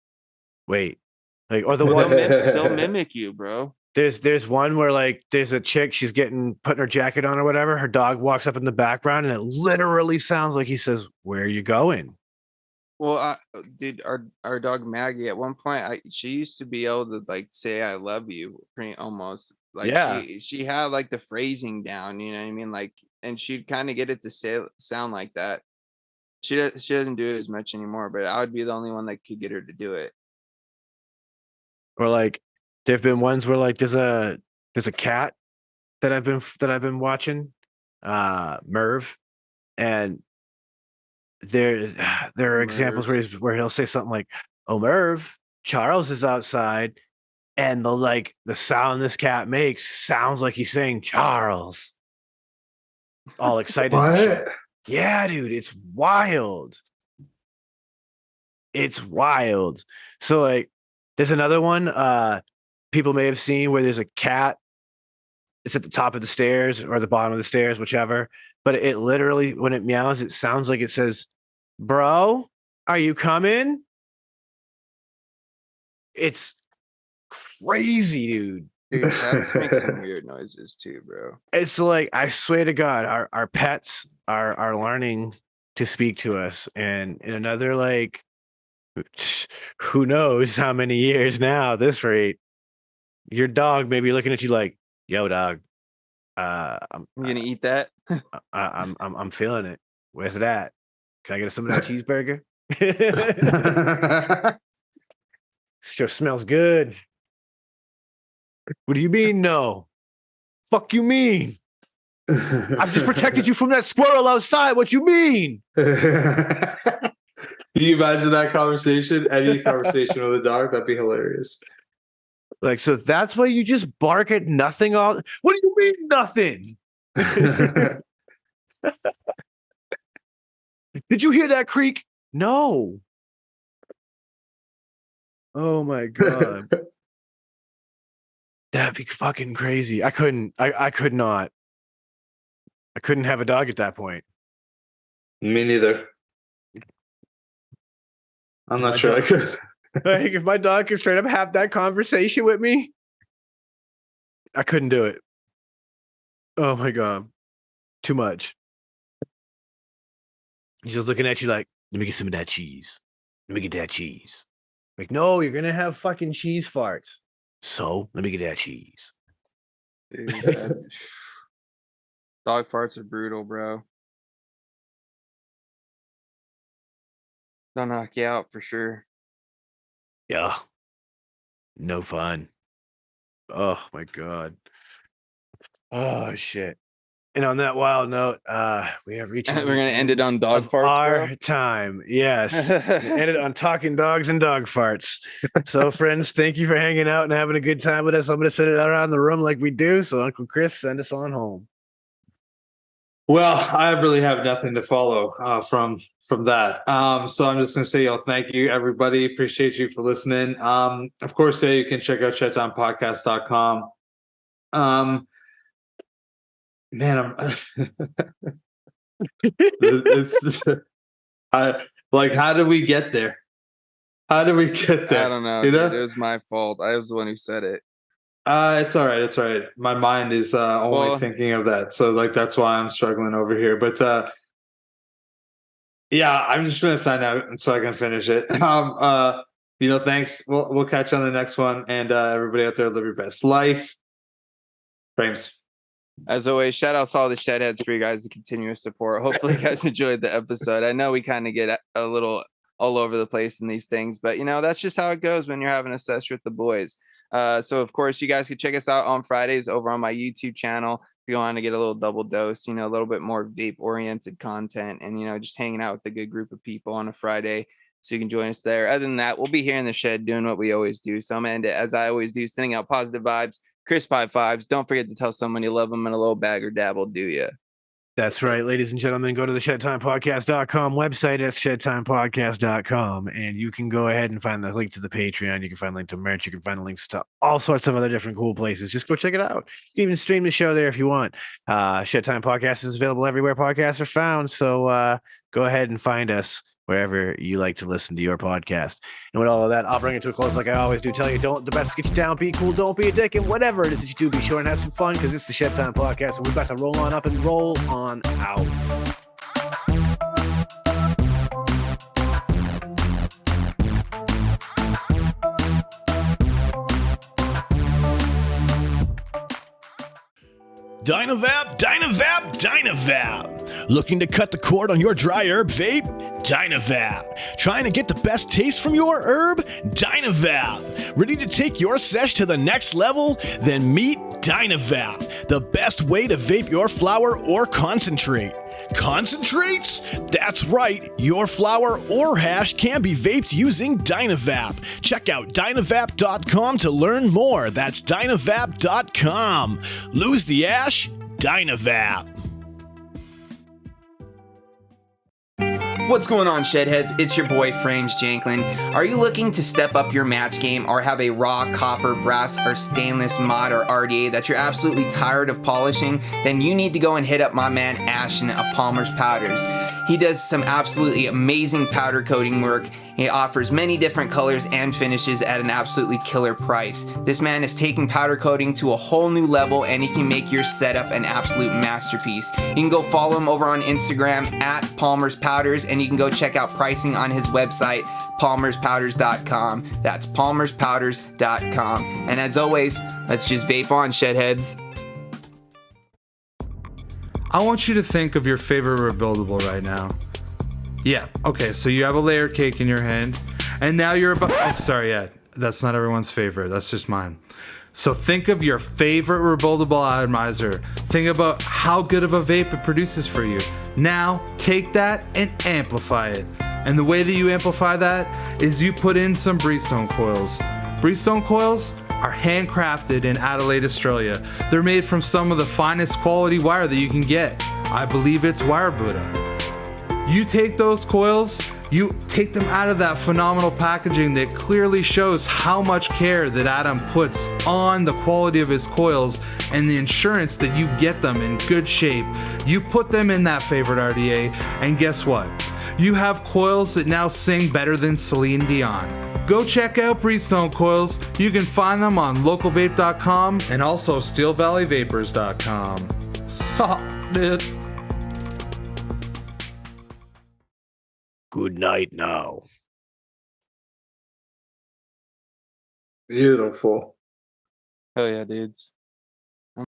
like, or the one They'll mimic you, bro. there's one where like there's a chick, she's putting her jacket on or whatever. Her dog walks up in the background, and it literally sounds like he says, "Where are you going?" Well, dude, our dog Maggie at one point, she used to be able to like say "I love you" pretty almost. Like Yeah. she had like the phrasing down, you know what I mean? Like, and she'd kind of get it to sound like that. She doesn't do it as much anymore, but I would be the only one that could get her to do it. Or like there've been ones where like there's a cat that I've been watching, Merv, and there are examples where Merv. where he'll say something like, "Oh, Merv, Charles is outside," and the sound this cat makes sounds like he's saying Charles, all excited. And shit. What? Yeah, dude, it's wild. It's wild. So like there's another one people may have seen where there's a cat. It's at the top of the stairs or the bottom of the stairs, whichever. But it literally, when it meows, it sounds like it says, "Bro, are you coming?" It's crazy, dude. Dude, cats make some weird noises too, bro. It's like, I swear to God, our pets are learning to speak to us. And in another, like, who knows how many years now, at this rate, your dog may be looking at you like, "Yo, dog, I'm You gonna eat that? I'm feeling it. Where's it at? Can I get some of that cheeseburger?" Sure smells good. What do you mean, no? Fuck you mean? I've just protected you from that squirrel outside. What you mean? Can you imagine that conversation? Any conversation with a dog? That'd be hilarious. Like, so that's why you just bark at nothing all. What do you mean nothing? Did you hear that creak? No. Oh my God. That'd be fucking crazy. I could not. I couldn't have a dog at that point. Me neither. I'm not sure I could. Like, if my dog could straight up have that conversation with me, I couldn't do it. Oh my God. Too much. He's just looking at you like, "Let me get some of that cheese. Let me get that cheese." Like, no, you're gonna have fucking cheese farts. So let me get that cheese. Dude, dog farts are brutal, bro. They'll knock you out for sure. Yeah. No fun. Oh my God. Oh shit. And on that wild note, we have reached. We're gonna end it on dog of farts, our bro? time. Yes. End it on talking dogs and dog farts. So, friends, thank you for hanging out and having a good time with us. I'm gonna set it around the room like we do. So, Uncle Chris, send us on home. Well, I really have nothing to follow from that. So I'm just gonna say, thank you, everybody. Appreciate you for listening. Of course, you can check out shedtimepodcast.com. Man, it's I like, how did we get there? How did we get there? I don't know, You dude. know? It was my fault. I was the one who said it. It's all right. It's all right. My mind is only Well- thinking of that. So like that's why I'm struggling over here. But yeah, I'm just gonna sign out so I can finish it. Thanks. We'll catch you on the next one. And everybody out there, live your best life. Frames. As always, shout outs to all the Shedheads for you guys' continuous support. Hopefully, you guys enjoyed the episode. I know we kind of get a little all over the place in these things, but that's just how it goes when you're having a session with the boys. So, of course, you guys can check us out on Fridays over on my YouTube channel if you want to get a little double dose, a little bit more vape oriented content and, just hanging out with a good group of people on a Friday. So you can join us there. Other than that, we'll be here in the shed doing what we always do. So I'm going to end it as I always do, sending out positive vibes. Crisp high fives. Don't forget to tell someone you love them, and a little bag or dab will do you. That's right, ladies and gentlemen. Go to the shedtimepodcast.com website. That's shedtimepodcast.com. And you can go ahead and find the link to the Patreon. You can find a link to merch. You can find links to all sorts of other different cool places. Just go check it out. You can even stream the show there if you want. Shedtime Podcast is available everywhere podcasts are found. So go ahead and find us wherever you like to listen to your podcast. And with all of that, I'll bring it to a close like I always do. Tell you, the best to get you down, be cool, don't be a dick, and whatever it is that you do, be sure and have some fun, because it's the Shedtime Podcast, and we're about to roll on up and roll on out. Dynavap, Dynavap, Dynavap. Looking to cut the cord on your dry herb vape? Dynavap. Trying to get the best taste from your herb? Dynavap. Ready to take your sesh to the next level? Then meet Dynavap, the best way to vape your flower or concentrate. Concentrates? That's right, your flower or hash can be vaped using Dynavap. Check out Dynavap.com to learn more. That's Dynavap.com. Lose the ash? Dynavap. What's going on, Shedheads? It's your boy, Frames Janklin. Are you looking to step up your match game or have a raw copper, brass, or stainless mod or RDA that you're absolutely tired of polishing? Then you need to go and hit up my man Ashton of Palmer's Powders. He does some absolutely amazing powder coating work. He offers many different colors and finishes at an absolutely killer price. This man is taking powder coating to a whole new level, and he can make your setup an absolute masterpiece. You can go follow him over on Instagram at Palmer's Powders, and you can go check out pricing on his website, palmerspowders.com. That's palmerspowders.com. And as always, let's just vape on, Shedheads. I want you to think of your favorite rebuildable right now. Yeah, okay, so you have a layer cake in your hand, and now you're about... Oh, sorry, yeah, that's not everyone's favorite. That's just mine. So think of your favorite rebuildable atomizer. Think about how good of a vape it produces for you. Now, take that and amplify it. And the way that you amplify that is you put in some Breezestone coils. Breezestone coils are handcrafted in Adelaide, Australia. They're made from some of the finest quality wire that you can get. I believe it's wire Buddha. You take those coils, you take them out of that phenomenal packaging that clearly shows how much care that Adam puts on the quality of his coils and the insurance that you get them in good shape. You put them in that favorite RDA, and guess what? You have coils that now sing better than Celine Dion. Go check out Breezestone coils. You can find them on localvape.com and also steelvalleyvapors.com. Solid. Good night now. Beautiful. Hell yeah, dudes.